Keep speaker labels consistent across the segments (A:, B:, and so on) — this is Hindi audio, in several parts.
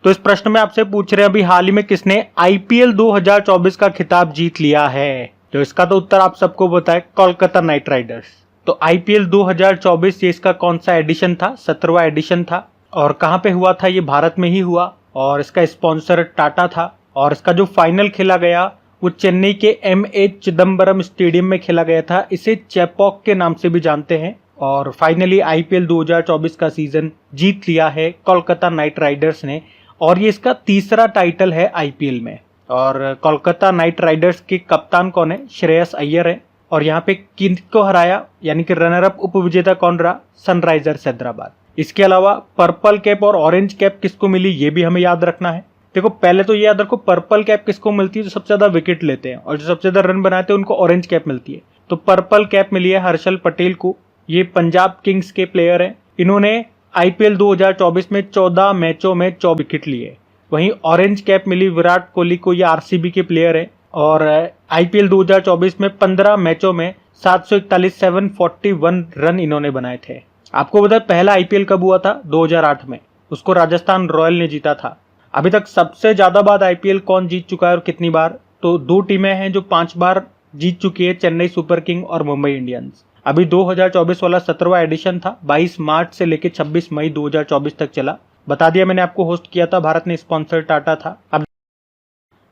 A: तो इस प्रश्न में आपसे पूछ रहे हैं अभी हाल ही में किसने आईपीएल 2024 का खिताब जीत लिया है। तो इसका तो उत्तर आप सबको पता है, कोलकाता नाइट राइडर्स। तो आईपीएल 2024 ये इसका कौन सा एडिशन था? 17वां एडिशन था। और कहां पे हुआ था? ये भारत में ही हुआ और इसका स्पॉन्सर टाटा था। और इसका जो फाइनल खेला गया वो चेन्नई के एमए चिदम्बरम स्टेडियम में खेला गया था। इसे चेपॉक के नाम से भी जानते हैं। और फाइनली आईपीएल 2024 का सीजन जीत लिया है कोलकाता नाइट राइडर्स ने। और ये इसका तीसरा टाइटल है आईपीएल में। और कोलकाता नाइट राइडर्स के कप्तान कौन है? श्रेयस अय्यर है। और यहाँ पे किनको हराया, यानी कि रनर अप उपविजेता कौन रहा? सनराइजर्स हैदराबाद। इसके अलावा पर्पल कैप और ऑरेंज कैप किसको मिली, ये भी हमें याद रखना है। देखो पहले तो ये याद रखो, पर्पल कैप किसको मिलती है? जो सबसे ज्यादा विकेट लेते हैं और जो सबसे ज्यादा रन बनाते हैं उनको ऑरेंज कैप मिलती है। तो पर्पल कैप मिली है हर्षल पटेल को। ये पंजाब किंग्स के प्लेयर हैं। इन्होंने आईपीएल 2024 में 14 मैचों में 24 विकेट लिए। वहीं ऑरेंज कैप मिली विराट कोहली को। ये आरसीबी के प्लेयर हैं और आईपीएल 2024 में 15 मैचों में 741 रन इन्होंने बनाए थे। आपको पता है पहला आईपीएल कब हुआ था? 2008 में। उसको राजस्थान रॉयल ने जीता था। अभी तक सबसे ज्यादा बार आईपीएल कौन जीत चुका है और कितनी बार? तो दो टीमें हैं जो 5 बार जीत चुकी है, चेन्नई सुपर किंग और मुंबई इंडियंस। अभी 2024 वाला 17वां एडिशन था। 22 मार्च से लेकर 26 मई 2024 तक चला। बता दिया मैंने आपको, होस्ट किया था भारत ने, स्पॉन्सर टाटा था। अब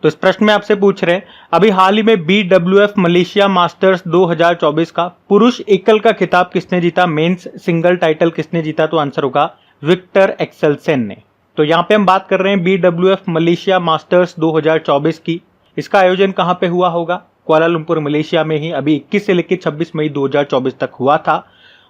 A: तो इस प्रश्न में आपसे पूछ रहे हैं अभी हाल ही में BWF मलेशिया मास्टर्स 2024 का पुरुष एकल का खिताब किसने जीता? मेंस सिंगल टाइटल किसने जीता? तो आंसर होगा विक्टर एक्सेलसेन ने। तो यहाँ पे हम बात कर रहे हैं BWF मलेशिया मास्टर्स 2024 की। इसका आयोजन कहाँ पे हुआ होगा? कुआलालंपुर मलेशिया में ही अभी 21 से लेकर 26 मई 2024 तक हुआ था।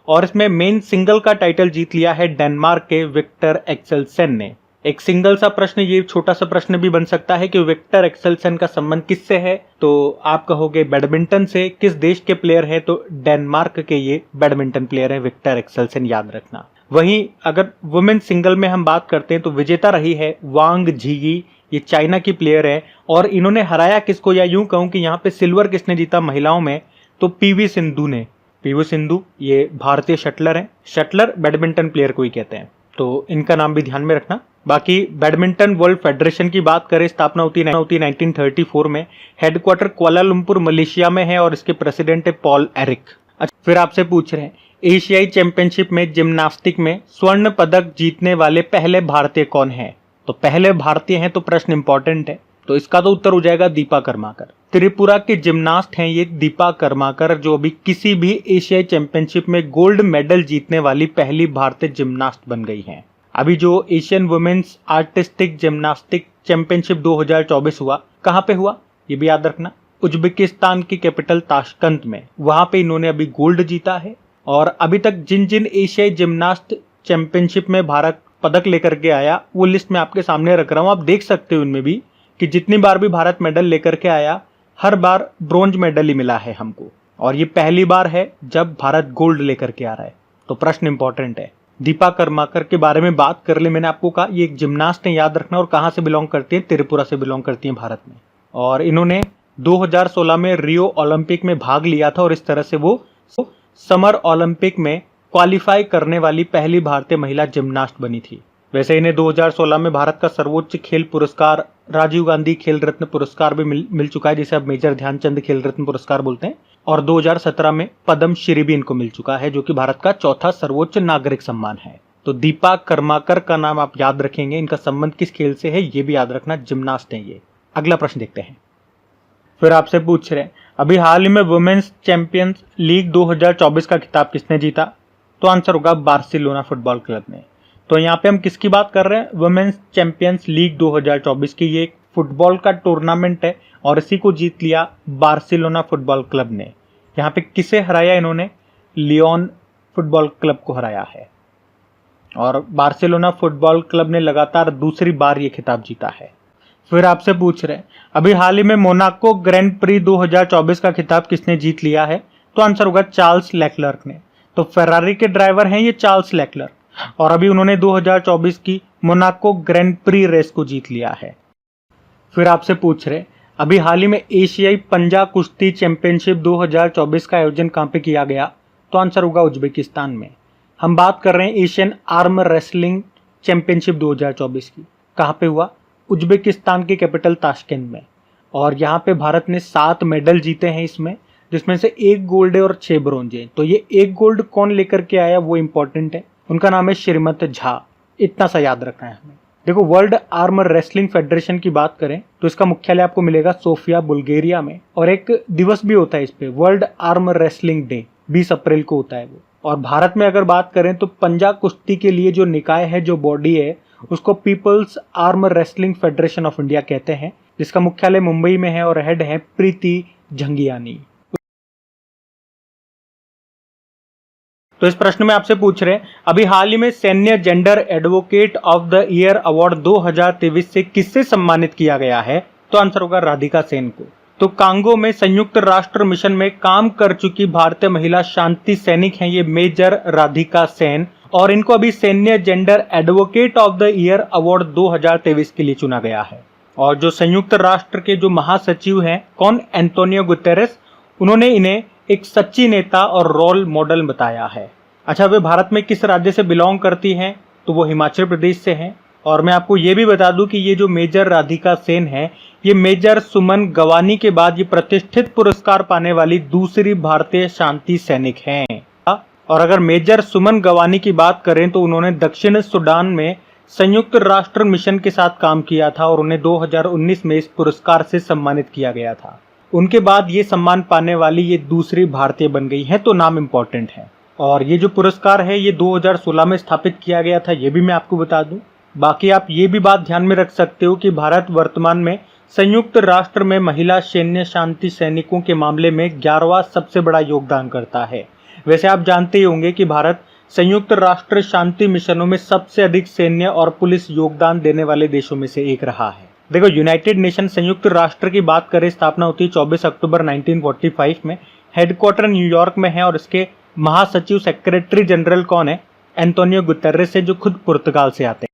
A: और इसमें मेन सिंगल का टाइटल जीत लिया है डेनमार्क के विक्टर एक्सेलसेन ने। एक सिंगल सा प्रश्न, ये छोटा सा प्रश्न भी बन सकता है कि विक्टर एक्सेलसेन का संबंध किससे है? तो आप कहोगे बैडमिंटन से। किस देश के प्लेयर है? तो डेनमार्क के ये बैडमिंटन प्लेयर है विक्टर एक्सेलसेन, याद रखना। वहीं अगर वुमेन सिंगल में हम बात करते हैं तो विजेता रही है वांग झीगी। ये चाइना की प्लेयर है और इन्होंने हराया किसको, या यूं कहूं कि यहाँ पे सिल्वर किसने जीता महिलाओं में? तो पीवी सिंधु ने। पीवी सिंधु ये भारतीय शटलर है। शटलर बैडमिंटन प्लेयर को ही कहते हैं, तो इनका नाम भी ध्यान में रखना। बाकी बैडमिंटन वर्ल्ड फेडरेशन की बात करें, स्थापना होती 1934 में। हेडक्वार्टर कुआलालंपुर मलेशिया में है और इसके प्रेसिडेंट है पॉल एरिक। अच्छा, फिर आपसे पूछ रहे हैं एशियाई चैंपियनशिप में जिम्नास्टिक में स्वर्ण पदक जीतने वाले पहले भारतीय कौन है? तो पहले भारतीय हैं तो प्रश्न इंपॉर्टेंट है। तो इसका तो उत्तर हो जाएगा दीपा कर्माकर। त्रिपुरा के जिम्नास्ट हैं ये दीपा कर्माकर, जो अभी किसी भी एशियाई चैंपियनशिप में गोल्ड मेडल जीतने वाली पहली भारतीय जिम्नास्ट बन गई हैं। अभी जो Asian women's artistic gymnastic championship 2024 हुआ, कहाँ पे हुआ ये भी याद रखना? उज्बेकिस्तान की कैपिटल ताशकंद में। वहां पे इन्होंने अभी गोल्ड जीता है। और अभी तक जिन जिन एशियाई जिम्नास्ट चैंपियनशिप में भारत पदक लेकर के आया वो लिस्ट मैं आपके सामने रख रहा हूं। आप देख सकते हो उनमें भी कि जितनी बार भी भारत मेडल लेकर के आया हर बार ब्रोंज मेडल ही मिला है हमको। और ये पहली बार है जब भारत गोल्ड लेकर के आ रहा है। तो प्रश्न इंपॉर्टेंट है। दीपा कर्माकर के बारे में बात कर ले, मैंने आपको कहा ये एक जिम्नास्ट है, याद रखना। और कहाँ से बिलोंग करती है? त्रिपुरा से बिलोंग करती है भारत में। और इन्होंने 2016 में रियो ओलंपिक में भाग लिया था और इस तरह से वो समर ओलंपिक में क्वालिफाई करने वाली पहली भारतीय महिला जिम्नास्ट बनी थी। वैसे इन्हें 2016 में भारत का सर्वोच्च खेल पुरस्कार राजीव गांधी खेल रत्न पुरस्कार भी मिल चुका है, जिसे अब मेजर ध्यानचंद खेल रत्न पुरस्कार बोलते हैं। और 2017 में पद्म श्री भी इनको मिल चुका है, जो कि भारत का चौथा सर्वोच्च नागरिक सम्मान है। तो दीपा कर्माकर का नाम आप याद रखेंगे। इनका संबंध किस खेल से है ये भी याद रखना, जिम्नास्ट है ये। अगला प्रश्न देखते हैं। फिर आपसे पूछ रहे हैं अभी हाल ही में वुमेन्स चैंपियंस लीग 2024 का खिताब किसने जीता? तो आंसर होगा बार्सिलोना फुटबॉल क्लब ने। तो यहाँ पे हम किसकी बात कर रहे हैं? वुमेन्स चैंपियंस लीग 2024 की। ये एक फुटबॉल का टूर्नामेंट है और इसी को जीत लिया बार्सिलोना फुटबॉल क्लब ने। यहाँ पे किसे हराया इन्होंने? लियोन फुटबॉल क्लब को हराया है। और बार्सिलोना फुटबॉल क्लब ने लगातार दूसरी बार ये खिताब जीता है। फिर आपसे पूछ रहे हैं अभी हाल ही में मोनाको ग्रैंड प्री 2024 का खिताब किसने जीत लिया है? तो आंसर होगा चार्ल्स लेक्लर्क ने। तो फेरारी के ड्राइवर हैं ये चार्ल्स लेक्लर्क, और अभी उन्होंने 2024 की मोनाको ग्रैंड प्री रेस को जीत लिया है। फिर आपसे पूछ रहे अभी हाल ही में एशियाई पंजा कुश्ती चैंपियनशिप 2024 का आयोजन कहां पे किया गया? तो आंसर होगा उज्बेकिस्तान में। हम बात कर रहे हैं एशियन आर्म रेसलिंग चैंपियनशिप 2024 की। कहाँ पे हुआ? उज्बेकिस्तान की कैपिटल ताशकेंत में। और यहाँ पे भारत ने 7 मेडल जीते हैं इसमें, जिसमें से 1 गोल्ड है और 6 ब्रोंज है। तो ये 1 गोल्ड कौन लेकर के आया वो इंपॉर्टेंट है, उनका नाम है श्रीमत झा। इतना सा याद रखना है हमें। देखो, वर्ल्ड आर्मर रेसलिंग फेडरेशन की बात करें तो इसका मुख्यालय आपको मिलेगा सोफिया बुल्गारिया में। और एक दिवस भी होता है इस पे, वर्ल्ड आर्मर रेसलिंग डे, 20 अप्रैल को होता है वो। और भारत में अगर बात करें तो पंजा कुश्ती के लिए जो निकाय है, जो बॉडी है, उसको peoples armour wrestling federation of India कहते हैं, जिसका मुख्यालय मुंबई में है और हेड है प्रीति झंगियानी। तो इस प्रश्न में आपसे पूछ रहे हैं, अभी हाल ही में सैन्य gender advocate of the year award 2023 से किससे सम्मानित किया गया है? तो आंसर होगा राधिका सेन को। तो कांगो में संयुक्त राष्ट्र मिशन में काम कर चुकी भारतीय महिला शांति सैनिक हैं ये मेजर राधिका सेन, और इनको अभी सैन्य gender advocate of the year award 2023 के लिए चुना गया है। और जो संयुक्त राष्ट्र के जो महासचिव हैं, कौन? एंटोनियो गुतेरेस, उन्होंने इन्हें एक सच्ची नेता और रोल मॉडल बताया है। अच्छा, वे भारत में किस राज्य से बिलोंग करती हैं? तो वो हिमाचल प्रदेश से हैं। और मैं आपको ये भी बता दूं कि ये जो मेजर राधिका सेन है, ये मेजर सुमन गवानी के बाद ये प्रतिष्ठित पुरस्कार पाने वाली दूसरी भारतीय शांति सैनिक हैं। और अगर मेजर सुमन गवानी की बात करें तो उन्होंने दक्षिण सूडान में संयुक्त राष्ट्र मिशन के साथ काम किया था और उन्हें 2019 में इस पुरस्कार से सम्मानित किया गया था। उनके बाद ये सम्मान पाने वाली ये दूसरी भारतीय बन गई है, तो नाम इंपॉर्टेंट है। और ये जो पुरस्कार है ये 2016 में स्थापित किया गया था, ये भी मैं आपको बता दूं। बाकी आप ये भी बात ध्यान में रख सकते हो कि भारत वर्तमान में संयुक्त राष्ट्र में महिला सैन्य शांति सैनिकों के मामले में 11वां सबसे बड़ा योगदान करता है। वैसे आप जानते ही होंगे कि भारत संयुक्त राष्ट्र शांति मिशनों में सबसे अधिक सैन्य और पुलिस योगदान देने वाले देशों में से एक रहा है। देखो, यूनाइटेड नेशन संयुक्त राष्ट्र की बात करें, स्थापना होती है 24 अक्टूबर 1945 में। हेडक्वार्टर न्यूयॉर्क में है और इसके महासचिव सेक्रेटरी जनरल कौन है? एंटोनियो गुतेरेस है, जो खुद पुर्तगाल से आते हैं।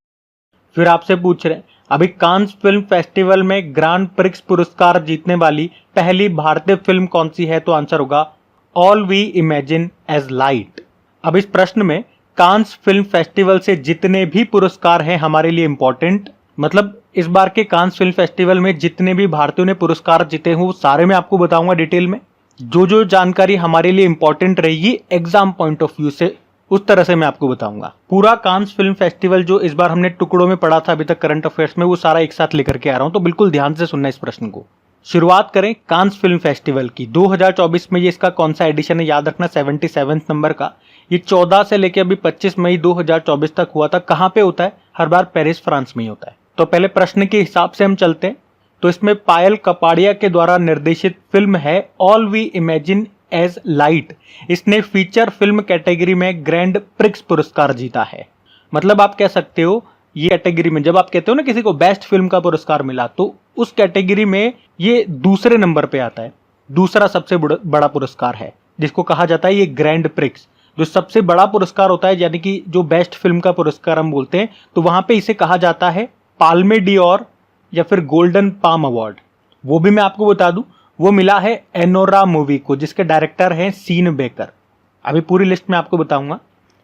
A: फिर आपसे पूछ रहे हैं, अभी कांस फिल्म फेस्टिवल में ग्रांड प्रिक्स पुरस्कार जीतने वाली पहली भारतीय फिल्म कौन सी है? तो आंसर होगा all we imagine as light. अब इस प्रश्न में कांस फिल्म फेस्टिवल से जितने भी पुरस्कार हैं हमारे लिए इंपॉर्टेंट, मतलब इस बार के कांस फिल्म फेस्टिवल में जितने भी भारतीयों ने पुरस्कार जीते हैं वो सारे मैं आपको बताऊंगा डिटेल में। जो जो जानकारी हमारे लिए इंपॉर्टेंट रहेगी एग्जाम पॉइंट ऑफ व्यू से, उस तरह से मैं आपको बताऊंगा। पूरा कांस फिल्म फेस्टिवल जो इस बार हमने टुकड़ों में पढ़ा था अभी तक करंट अफेयर्स में, वो सारा एक साथ लेकर के आ रहा हूं, तो बिल्कुल ध्यान से सुनना इस प्रश्न को। शुरुआत करें कांस फिल्म फेस्टिवल की। 2024 में ये इसका कौन सा एडिशन है? याद रखना 77 नंबर का। ये 14 से लेकर अभी 25 मई 2024 तक हुआ था। कहाँ पे होता है? हर बार पेरिस, फ्रांस में ही होता है। तो पहले प्रश्न के हिसाब से हम चलते हैं। तो इसमें पायल कपाड़िया के द्वारा निर्देशित फिल्म है all we imagine as light. इसने फीचर फिल्म कैटेगरी में ग्रैंड प्रिक्स पुरस्कार जीता है। मतलब आप कह सकते हो ये कैटेगरी में, जब आप कहते हो ना किसी को बेस्ट फिल्म का पुरस्कार मिला, तो उस कैटेगरी में ये दूसरे नंबर पे आता है। दूसरा सबसे बड़ा पुरस्कार है, जिसको कहा जाता है ये ग्रैंड प्रिक्स। जो सबसे बड़ा पुरस्कार होता है, यानी कि जो बेस्ट फिल्म का पुरस्कार हम बोलते हैं, तो वहां पे इसे कहा जाता है पाल्मे डियोर या फिर गोल्डन पाम अवार्ड। वो भी मैं आपको बता दूं, वो मिला है एनोरा मूवी को, जिसके डायरेक्टर हैं सीन बेकर। अभी पूरी लिस्ट में आपको बताऊंगा।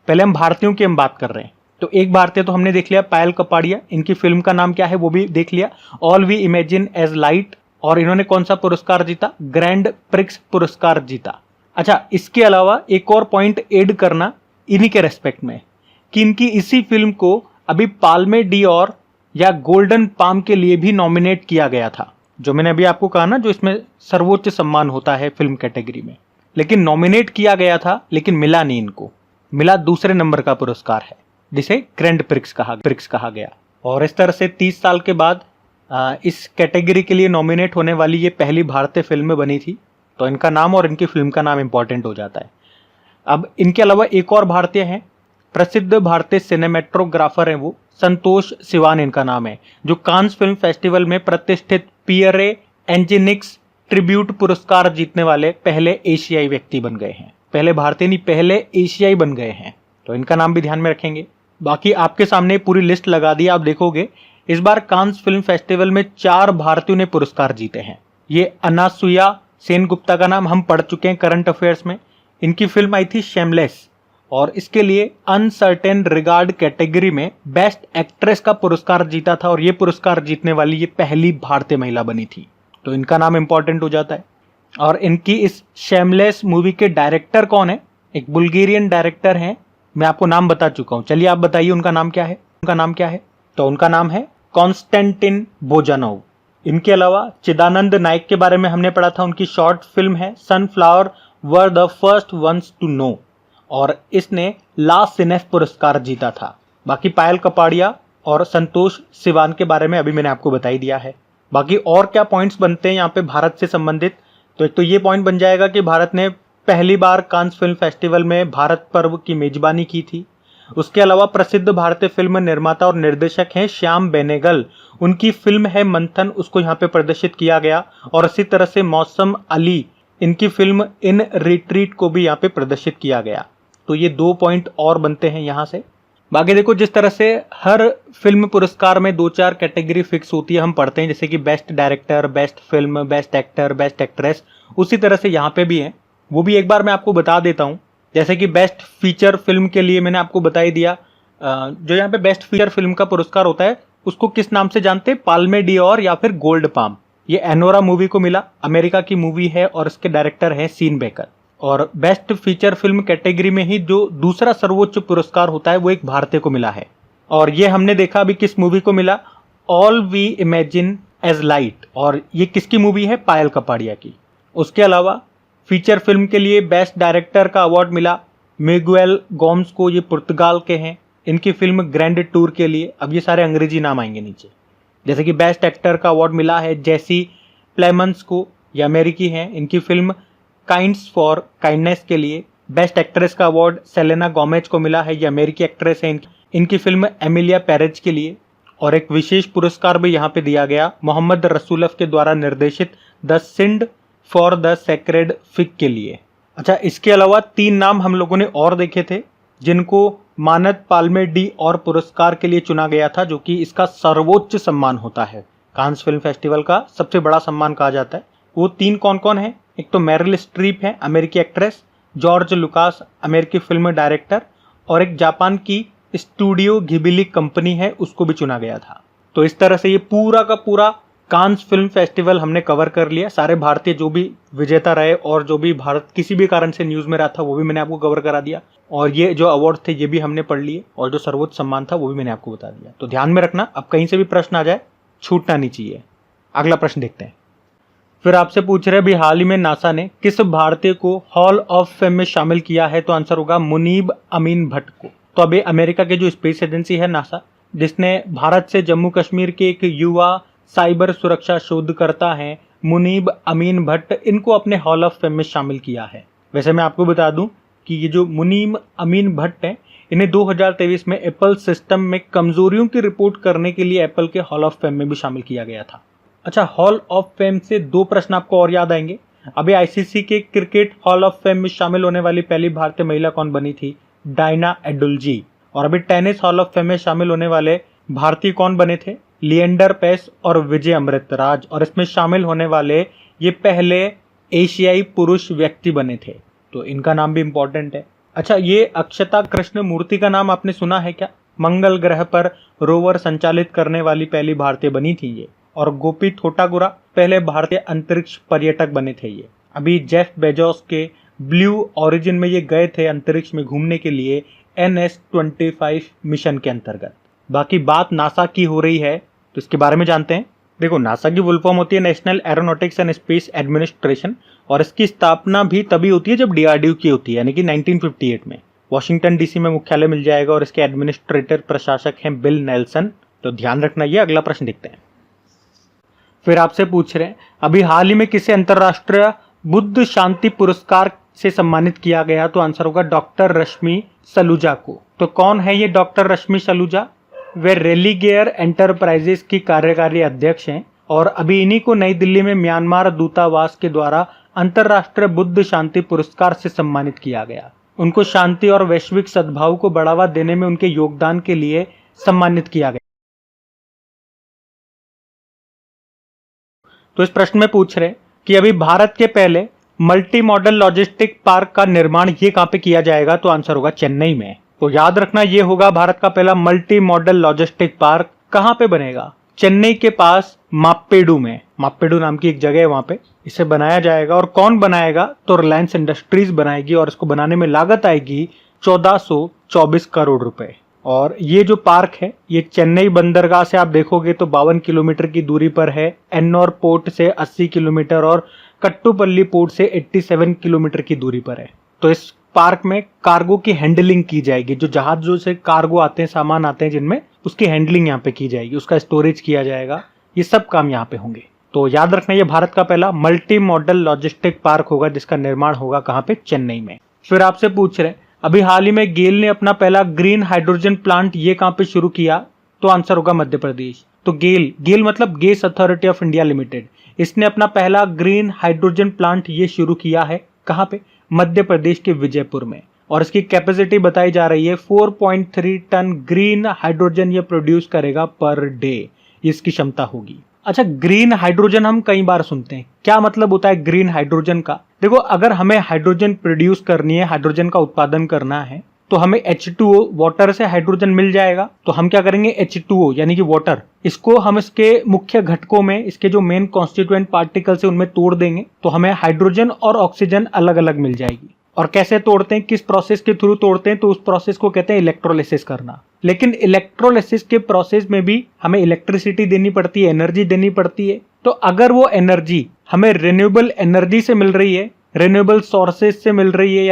A: पहले हम भारतीयों की हम बात कर रहे हैं। तो एक भारतीय तो हमने देख लिया, पायल कपाड़िया। इनकी फिल्म का नाम क्या है वो भी देख लिया, all we imagine as light. और इन्होंने कौन सा पुरस्कार जीता? ग्रैंड प्रिक्स पुरस्कार जीता। अच्छा, इसके अलावा एक और पॉइंट ऐड करना इन्हीं के रेस्पेक्ट में, कि इनकी इसी फिल्म को अभी पाल्मे डियोर या गोल्डन पाम के लिए भी नॉमिनेट किया गया था। जो मैंने अभी आपको कहा ना, जो इसमें सर्वोच्च सम्मान होता है फिल्म कैटेगरी में। लेकिन नॉमिनेट किया गया था, लेकिन मिला नहीं इनको। मिला दूसरे नंबर का पुरस्कार है, जिसे ग्रैंड प्रिक्स कहा गया। और इस तरह से 30 साल के बाद इस कैटेगरी के लिए नॉमिनेट होने वाली ये पहली भारतीय फिल्म बनी थी। तो इनका नाम और इनकी फिल्म का नाम इंपॉर्टेंट हो जाता है। अब इनके अलावा एक और भारतीय हैं, प्रसिद्ध भारतीय सिनेमेटोग्राफर हैं वो, संतोष सिवान इनका नाम है, जो कांस फिल्म फेस्टिवल में प्रतिष्ठित पियरे एंजिनिक्स ट्रिब्यूट पुरस्कार जीतने वाले पहले एशियाई व्यक्ति बन गए हैं। पहले भारतीय नहीं, पहले एशियाई बन गए हैं। तो इनका नाम भी ध्यान में रखेंगे। बाकी आपके सामने पूरी लिस्ट लगा दी, आप देखोगे इस बार कांस फिल्म फेस्टिवल में 4 भारतीयों ने पुरस्कार जीते हैं। ये अनासुया सेन गुप्ता का नाम हम पढ़ चुके हैं करंट अफेयर्स में। इनकी फिल्म आई थी शेमलेस, और इसके लिए अनसर्टेन रिगार्ड कैटेगरी में बेस्ट एक्ट्रेस का पुरस्कार जीता था और ये पुरस्कार जीतने वाली ये पहली भारतीय महिला बनी थी। तो इनका नाम इंपॉर्टेंट हो जाता है। और इनकी इस शेमलेस मूवी के डायरेक्टर कौन है? एक बुल्गेरियन डायरेक्टर हैं, मैं आपको नाम बता चुका हूं। चलिए आप बताइए उनका नाम क्या है? तो उनका नाम है कॉन्स्टेंटिन बोजानोव। इनके अलावा चिदानंद नाइक के बारे में हमने पढ़ा था, उनकी शॉर्ट फिल्म है sunflower were the first ones to know और इसने ला सिनेफ पुरस्कार जीता था। बाकी पायल कपाड़िया और संतोष सिवान के बारे में अभी मैंने आपको बता ही दिया है। बाकी और क्या पॉइंट्स बनते हैं यहाँ पे भारत से संबंधित, तो एक तो ये पॉइंट बन जाएगा कि भारत ने पहली बार कांस फिल्म फेस्टिवल में भारत पर्व की मेजबानी की थी। उसके अलावा प्रसिद्ध भारतीय फिल्म निर्माता और निर्देशक हैं श्याम बेनेगल, उनकी फिल्म है मंथन, उसको यहाँ पे प्रदर्शित किया गया। और इसी तरह से मौसम अली, इनकी फिल्म इन रिट्रीट को भी यहाँ पे प्रदर्शित किया गया। तो ये 2 पॉइंट और बनते हैं यहाँ से। बाकी देखो, जिस तरह से हर फिल्म पुरस्कार में 2-4 कैटेगरी फिक्स होती है, हम पढ़ते हैं, जैसे कि best director, best film, best actor, best actress, उसी तरह से यहाँ पे भी है। वो भी एक बार मैं आपको बता देता हूँ। जैसे कि बेस्ट फीचर फिल्म के लिए मैंने आपको बता ही दिया, जो यहाँ पे बेस्ट फीचर फिल्म का पुरस्कार होता है उसको किस नाम से जानते हैं? पाल्मे डियोर या फिर गोल्ड पाम। ये एनोरा मूवी को मिला, अमेरिका की मूवी है और इसके डायरेक्टर हैं सीन बेकर। और बेस्ट फीचर फिल्म कैटेगरी में ही जो दूसरा सर्वोच्च पुरस्कार होता है वो एक भारतीय को मिला है। और ये हमने देखा अभी किस मूवी को मिला, all we imagine as light, और ये किसकी मूवी है? पायल कपाड़िया की। उसके अलावा फीचर फिल्म के लिए बेस्ट डायरेक्टर का अवार्ड मिला मिगुएल गोम्स को, ये पुर्तगाल के हैं, इनकी फिल्म ग्रैंड टूर के लिए। अब ये सारे अंग्रेजी नाम आएंगे नीचे। जैसे कि बेस्ट एक्टर का अवार्ड मिला है जेसी प्लेमंस को, ये अमेरिकी हैं, इनकी फिल्म काइंड्स फॉर काइंडनेस के लिए। बेस्ट एक्ट्रेस का अवार्ड सेलेना गोमेज को मिला है, ये अमेरिकी एक्ट्रेस है, इनकी फिल्म एमिलिया पेरेज के लिए। और एक विशेष पुरस्कार भी यहाँ पे दिया गया मोहम्मद रसूलफ के द्वारा निर्देशित the सिंड for the sacred fig के लिए। अच्छा, इसके अलावा 3 नाम हम लोगों ने और देखे थे जिनको मानद पाल्मे डी और पुरस्कार के लिए चुना गया था, जो कि इसका सर्वोच्च सम्मान होता है, कांस फिल्म फेस्टिवल का सबसे बड़ा सम्मान कहा जाता है। वो 3 कौन कौन है? एक तो मेरिल स्ट्रीप है, अमेरिकी एक्ट्रेस, जॉर्ज लुकास, अमेरिकी फिल्म डायरेक्टर, और एक जापान की स्टूडियो घिबिली कंपनी है, उसको भी चुना गया था। तो इस तरह से ये पूरा का पूरा कांस फिल्म फेस्टिवल हमने कवर कर लिया। सारे भारतीय जो भी विजेता रहे और जो भी भारत किसी भी कारण से न्यूज में रहा था वो भी मैंने आपको कवर करा दिया। और ये जो अवार्ड थे ये भी हमने पढ़ लिए, और जो सर्वोच्च सम्मान था वो भी मैंने आपको बता दिया। तो ध्यान में रखना, अब कहीं से भी प्रश्न आ जाए छूटना नहीं चाहिए। अगला प्रश्न देखते हैं। फिर आपसे पूछ रहे भी हाल ही में नासा ने किस भारतीय को हॉल ऑफ फेम में शामिल किया है? तो आंसर होगा मुनीब अमीन भट्ट को। तो अभी अमेरिका के जो स्पेस एजेंसी है नासा, जिसने भारत से जम्मू कश्मीर के एक युवा साइबर सुरक्षा शोधकर्ता हैं मुनीब अमीन भट्ट, इनको अपने हॉल ऑफ फेम में शामिल किया है। वैसे मैं आपको बता दूं कि ये जो मुनीब अमीन भट्ट हैं, इन्हें 2023 में एप्पल सिस्टम में कमजोरियों की रिपोर्ट करने के लिए एप्पल के हॉल ऑफ फेम में भी शामिल किया गया था। अच्छा, हॉल ऑफ फेम से 2 प्रश्न आपको और याद आएंगे। अभी आईसीसी के क्रिकेट हॉल ऑफ फेम में शामिल होने वाली पहली भारतीय महिला कौन बनी थी? डायना एडुल्जी। और अभी टेनिस हॉल ऑफ फेम में शामिल होने वाले भारतीय कौन बने थे? लिएंडर पेस और विजय अमृतराज। और इसमें शामिल होने वाले ये पहले एशियाई पुरुष व्यक्ति बने थे, तो इनका नाम भी इंपॉर्टेंट है। अच्छा, ये अक्षता कृष्ण मूर्ति का नाम आपने सुना है क्या? मंगल ग्रह पर रोवर संचालित करने वाली पहली भारतीय बनी थी ये। और गोपी थोटागुरा पहले भारतीय अंतरिक्ष पर्यटक बने थे ये। अभी जेफ बेजोस के ब्लू ओरिजिन में ये गए थे अंतरिक्ष में घूमने के लिए NS-25 मिशन के अंतर्गत। बाकी बात नासा की हो रही है तो इसके बारे में जानते हैं। देखो, नासा की फुल फॉर्म होती है national aeronautics and space administration, और इसकी स्थापना भी तभी होती है जब DRDO की होती है, यानी कि 1958 में। वॉशिंगटन DC में मुख्यालय मिल जाएगा और इसके एडमिनिस्ट्रेटर प्रशासक हैं बिल नेल्सन। तो ध्यान रखना। ये अगला प्रश्न देखते हैं। फिर आपसे पूछ रहे हैं अभी हाल ही में किसे अंतरराष्ट्रीय बुद्ध शांति पुरस्कार से सम्मानित किया गया? तो आंसर होगा डॉक्टर रश्मि सलूजा को। तो कौन है ये डॉक्टर रश्मि सलूजा? वे रेलीगेयर एंटरप्राइजेस की कार्यकारी अध्यक्ष हैं और अभी इन्हीं को नई दिल्ली में म्यांमार दूतावास के द्वारा अंतरराष्ट्रीय बुद्ध शांति पुरस्कार से सम्मानित किया गया। उनको शांति और वैश्विक सद्भाव को बढ़ावा देने में उनके योगदान के लिए सम्मानित किया गया। तो इस प्रश्न में पूछ रहे कि अभी भारत के पहले मल्टी मॉडल लॉजिस्टिक पार्क का निर्माण ये कहां पे किया जाएगा? तो आंसर होगा चेन्नई में। तो याद रखना ये होगा भारत का पहला मल्टी मॉडल लॉजिस्टिक पार्क। कहां पे बनेगा? चेन्नई के पास माप्पेडू में, माप्पेडू नाम की एक जगह है, वहां पे इसे बनाया जाएगा। और कौन बनाएगा? तो रिलायंस इंडस्ट्रीज बनाएगी और इसको बनाने में लागत आएगी 1424 करोड़ रुपए। और ये जो पार्क है ये चेन्नई बंदरगाह से आप देखोगे तो 52 किलोमीटर की दूरी पर है, एन्नोर पोर्ट से 80 किलोमीटर और कट्टुपल्ली पोर्ट से 87 किलोमीटर की दूरी पर है। तो इस पार्क में कार्गो की हैंडलिंग की जाएगी, जो जहाजों से कार्गो आते हैं, सामान आते हैं जिनमें, उसकी हैंडलिंग यहाँ पे की जाएगी, उसका स्टोरेज किया जाएगा, ये सब काम यहाँ पे होंगे। तो याद रखना ये भारत का पहला मल्टी मॉडल लॉजिस्टिक पार्क होगा जिसका निर्माण होगा कहाँ पे? चेन्नई में। फिर आपसे पूछ रहे अभी हाल ही में गेल ने अपना पहला ग्रीन हाइड्रोजन प्लांट ये कहां पे शुरू किया? तो आंसर होगा मध्य प्रदेश। तो गेल मतलब gas authority of India limited, इसने अपना पहला ग्रीन हाइड्रोजन प्लांट ये शुरू किया है कहां पे? मध्य प्रदेश के विजयपुर में। और इसकी कैपेसिटी बताई जा रही है 4.3 टन ग्रीन हाइड्रोजन ये प्रोड्यूस करेगा पर डे, इसकी क्षमता होगी। अच्छा, ग्रीन हाइड्रोजन हम कई बार सुनते हैं, क्या मतलब होता है ग्रीन हाइड्रोजन का? देखो, अगर हमें हाइड्रोजन प्रोड्यूस करनी है, हाइड्रोजन का उत्पादन करना है, तो हमें H2O वाटर से हाइड्रोजन मिल जाएगा। तो हम क्या करेंगे? H2O यानी कि वाटर, इसको हम इसके मुख्य घटकों में, इसके जो मेन कॉन्स्टिट्यूएंट पार्टिकल्स है उनमें तोड़ देंगे, तो हमें हाइड्रोजन और ऑक्सीजन अलग अलग मिल जाएगी। और कैसे तोड़ते हैं, किस प्रोसेस के थ्रू तोड़ते हैं? तो उस प्रोसेस को कहते हैं इलेक्ट्रोलिसिस करना। लेकिन इलेक्ट्रोलिसिस के प्रोसेस में भी हमें इलेक्ट्रिसिटी देनी पड़ती है, एनर्जी देनी पड़ती है। तो अगर वो एनर्जी हमें रिन्यूएबल एनर्जी से मिल रही है, रिन्यूएबल सोर्सेज से मिल रही है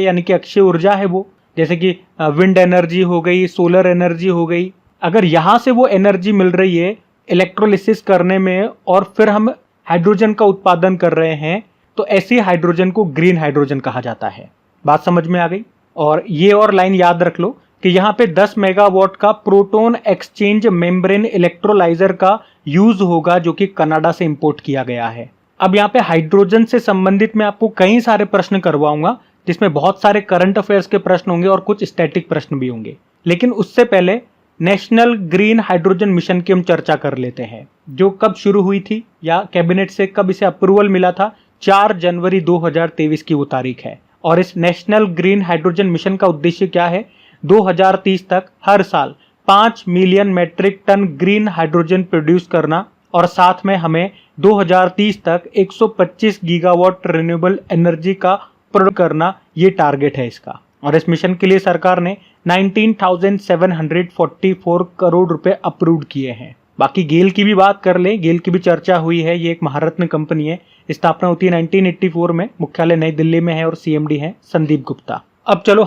A: यानी कि अक्षय ऊर्जा है वो, जैसे कि विंड एनर्जी हो गई, सोलर एनर्जी हो गई, अगर यहां से वो एनर्जी मिल रही है इलेक्ट्रोलिसिस करने में और फिर हम हाइड्रोजन का उत्पादन कर रहे हैं, तो ऐसी हाइड्रोजन को ग्रीन हाइड्रोजन कहा जाता है। बात समझ में आ गई? और ये और लाइन याद रख लो कि यहाँ पे 10 मेगावाट का प्रोटॉन एक्सचेंज मेम्ब्रेन इलेक्ट्रोलाइजर का यूज होगा जो कि कनाडा से इंपोर्ट किया गया है। अब यहाँ पे हाइड्रोजन से संबंधित मैं आपको कई सारे प्रश्न करवाऊंगा जिसमें बहुत सारे करंट अफेयर्स के प्रश्न होंगे और कुछ स्टैटिक प्रश्न भी होंगे। लेकिन उससे पहले नेशनल ग्रीन हाइड्रोजन मिशन की हम चर्चा कर लेते हैं, जो कब शुरू हुई थी या कैबिनेट से कब इसे अप्रूवल मिला था? 4 जनवरी 2023 की वो तारीख है। और इस नेशनल ग्रीन हाइड्रोजन मिशन का उद्देश्य क्या है? 2030 तक हर साल 5 million metric ton green hydrogen produce करना और साथ में हमें 2030 तक 125 गीगावाट रिन्यूएबल एनर्जी का प्रोड्यूस करना, ये टारगेट है इसका। और इस मिशन के लिए सरकार ने 19,744 करोड़ रुपए अप्रूव किए हैं। बाकी गेल की भी बात कर लें, गेल की भी चर्चा हुई है। ये एक महारत्न कंपनी है, स्थापना होती है 1984 में, मुख्यालय नई दिल्ली में है और सीएमडी है संदीप गुप्ता। अब चलो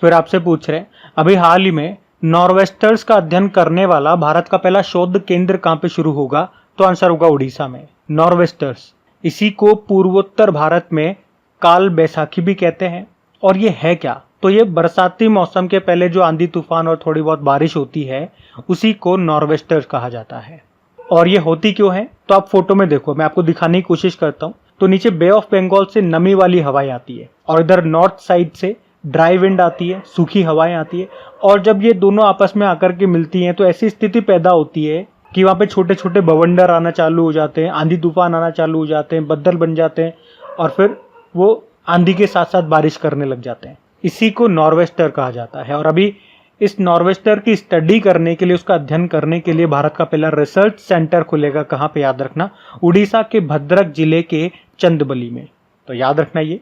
A: फिर आपसे पूछ रहे अभी हाल ही में नॉर्वेस्टर्स का अध्ययन करने वाला भारत का पहला शोध केंद्र कहां पे शुरू होगा? तो आंसर होगा उड़ीसा में। नॉर्वेस्टर्स, इसी को पूर्वोत्तर भारत में काल बैसाखी भी कहते हैं। और ये है क्या? तो ये बरसाती मौसम के पहले जो आंधी तूफान और थोड़ी बहुत बारिश होती है उसी को नॉर्वेस्टर्स कहा जाता है। और ये होती क्यों है? तो आप फोटो में देखो, मैं आपको दिखाने की कोशिश करता हूँ। तो नीचे बे ऑफ बंगाल से नमी वाली हवाएं आती है और इधर नॉर्थ साइड से ड्राई विंड आती है, सूखी हवाएं आती है। और जब ये दोनों आपस में आकर के मिलती हैं तो ऐसी स्थिति पैदा होती है कि वहाँ पे छोटे छोटे बवंडर आना चालू हो जाते हैं, आंधी तूफान आना चालू हो जाते हैं, बद्दल बन जाते हैं और फिर वो आंधी के साथ साथ बारिश करने लग जाते हैं। इसी को नॉर्वेस्टर कहा जाता है। और अभी इस नॉर्वेस्टर की स्टडी करने के लिए, उसका अध्ययन करने के लिए भारत का पहला रिसर्च सेंटर खुलेगा। कहाँ पे? याद रखना, उड़ीसा के भद्रक जिले के चंदबली में। तो याद रखना ये।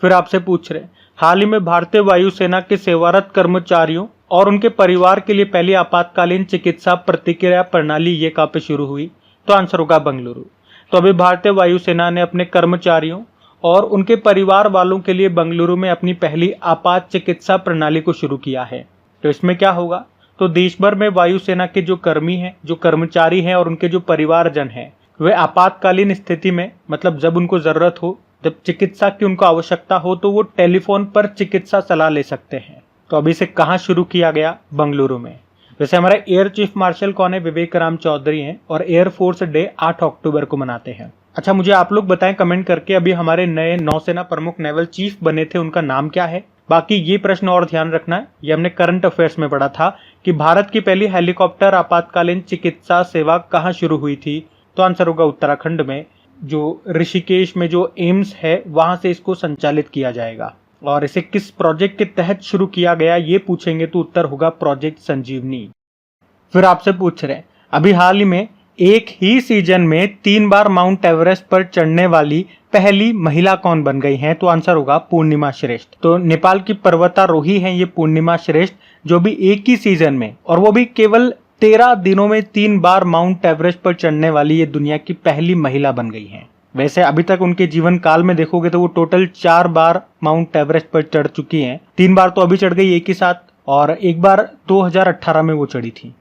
A: फिर आपसे पूछ रहे हाल ही में भारतीय वायुसेना के सेवारत कर्मचारियों और उनके परिवार के लिए पहली आपातकालीन चिकित्सा प्रतिक्रिया प्रणाली ये कहाँ पे शुरू हुई? तो आंसर होगा बेंगलुरु। तो अभी भारतीय वायुसेना ने अपने कर्मचारियों और उनके परिवार वालों के लिए बेंगलुरु में अपनी पहली आपात चिकित्सा प्रणाली को शुरू किया है। तो इसमें क्या होगा? तो देश भर में वायुसेना के जो कर्मी हैं, जो कर्मचारी हैं और उनके जो परिवारजन हैं, वे आपातकालीन स्थिति में, मतलब जब उनको जरूरत हो, जब चिकित्सा की उनको आवश्यकता हो, तो वो टेलीफोन पर चिकित्सा सलाह ले सकते हैं। तो अभी से कहाँ शुरू किया गया? बेंगलुरु में। वैसे हमारा एयर चीफ मार्शल कौन है? विवेक राम चौधरी हैं और एयरफोर्स डे 8 अक्टूबर को मनाते हैं। अच्छा, मुझे आप लोग बताएं कमेंट करके, अभी हमारे नए नौसेना प्रमुख नेवल चीफ बने थे, उनका नाम क्या है? बाकी ये प्रश्न और ध्यान रखना है, ये हमने करंट अफेयर्स में पढ़ा था कि भारत की पहली हेलीकॉप्टर आपातकालीन चिकित्सा सेवा कहाँ शुरू हुई थी? तो आंसर होगा उत्तराखंड में। जो ऋषिकेश में जो एम्स है वहां से इसको संचालित किया जाएगा। और इसे किस प्रोजेक्ट के तहत शुरू किया गया ये पूछेंगे तो उत्तर होगा प्रोजेक्ट संजीवनी। फिर आपसे पूछ रहे हैं अभी हाल ही में एक ही सीजन में 3 बार माउंट एवरेस्ट पर चढ़ने वाली पहली महिला कौन बन गई हैं? तो आंसर होगा पूर्णिमा श्रेष्ठ। तो नेपाल की पर्वतारोही हैं ये पूर्णिमा श्रेष्ठ, जो भी एक ही सीजन में और वो भी केवल 13 दिनों में 3 बार माउंट एवरेस्ट पर चढ़ने वाली ये दुनिया की पहली महिला बन गई हैं। वैसे अभी तक उनके जीवन काल में देखोगे तो वो टोटल 4 बार माउंट एवरेस्ट पर चढ़ चुकी हैं। 3 बार तो अभी चढ़ गई एक ही साथ, और एक बार 2018 में वो चढ़ी थी।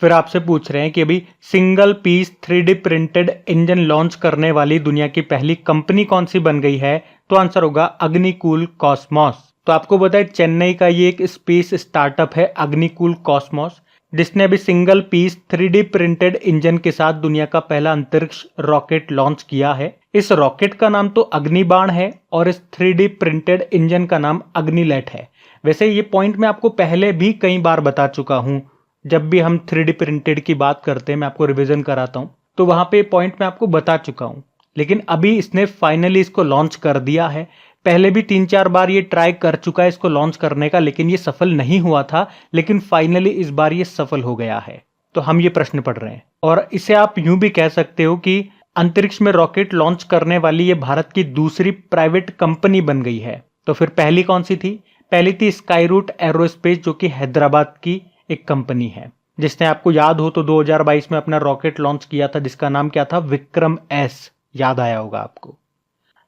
A: फिर आपसे पूछ रहे हैं कि अभी single piece 3D printed engine launch करने वाली दुनिया की पहली कंपनी कौन सी बन गई है? तो आंसर होगा अग्निकूल कॉस्मोस। तो आपको बताए चेन्नई का ये एक स्पेस स्टार्टअप है अग्निकूल कॉस्मोस, जिसने अभी single piece 3D printed engine के साथ दुनिया का पहला अंतरिक्ष रॉकेट लॉन्च किया है। इस रॉकेट का नाम तो अग्निबाण है और इस 3D प्रिंटेड इंजन का नाम अग्निलैट है। वैसे ये पॉइंट मैं आपको पहले भी कई बार बता चुका हूं, जब भी हम 3D प्रिंटेड की बात करते हैं मैं आपको रिवीजन कराता हूं तो वहां पे पॉइंट मैं आपको बता चुका हूं। लेकिन अभी इसने फाइनली इसको लॉन्च कर दिया है। पहले भी 3-4 बार ये ट्राई कर चुका है इसको लॉन्च करने का, लेकिन ये सफल नहीं हुआ था, लेकिन फाइनली इस बार ये सफल हो गया है। तो हम ये प्रश्न पढ़ रहे हैं, और इसे आप यूं भी कह सकते हो कि अंतरिक्ष में रॉकेट लॉन्च करने वाली ये भारत की दूसरी प्राइवेट कंपनी बन गई है। तो फिर पहली कौन सी थी? पहली थी स्काईरूट एरोस्पेस, जो कि हैदराबाद की एक कंपनी है, जिसने आपको याद हो तो 2022 में अपना रॉकेट लॉन्च किया था, जिसका नाम क्या था? विक्रम एस। याद आया होगा आपको।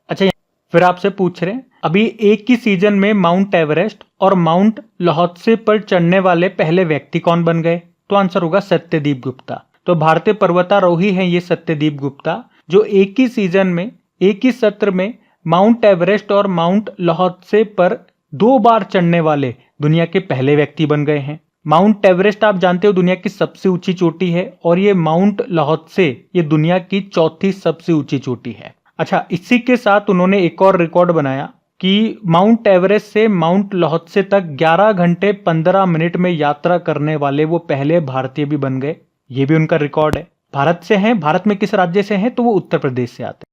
A: अच्छा, फिर आपसे पूछ रहे हैं अभी एक ही सीजन में माउंट एवरेस्ट और माउंट लोहत्से पर चढ़ने वाले पहले व्यक्ति कौन बन गए? तो आंसर होगा सत्यदीप गुप्ता। तो भारतीय पर्वतारोही हैं ये सत्यदीप गुप्ता, जो एक ही सीजन में एक ही सत्र में माउंट एवरेस्ट और माउंट लोहत्से पर 2 बार चढ़ने वाले दुनिया के पहले व्यक्ति बन गए हैं। माउंट एवरेस्ट आप जानते हो दुनिया की सबसे ऊंची चोटी है, और ये माउंट लोहत्से ये दुनिया की चौथी सबसे ऊंची चोटी है। अच्छा, इसी के साथ उन्होंने एक और रिकॉर्ड बनाया कि माउंट एवरेस्ट से माउंट लोहत्से तक 11 घंटे 15 मिनट में यात्रा करने वाले वो पहले भारतीय भी बन गए। ये भी उनका रिकॉर्ड है। भारत से हैं। भारत में किस राज्य से हैं? तो वो उत्तर प्रदेश से आते हैं।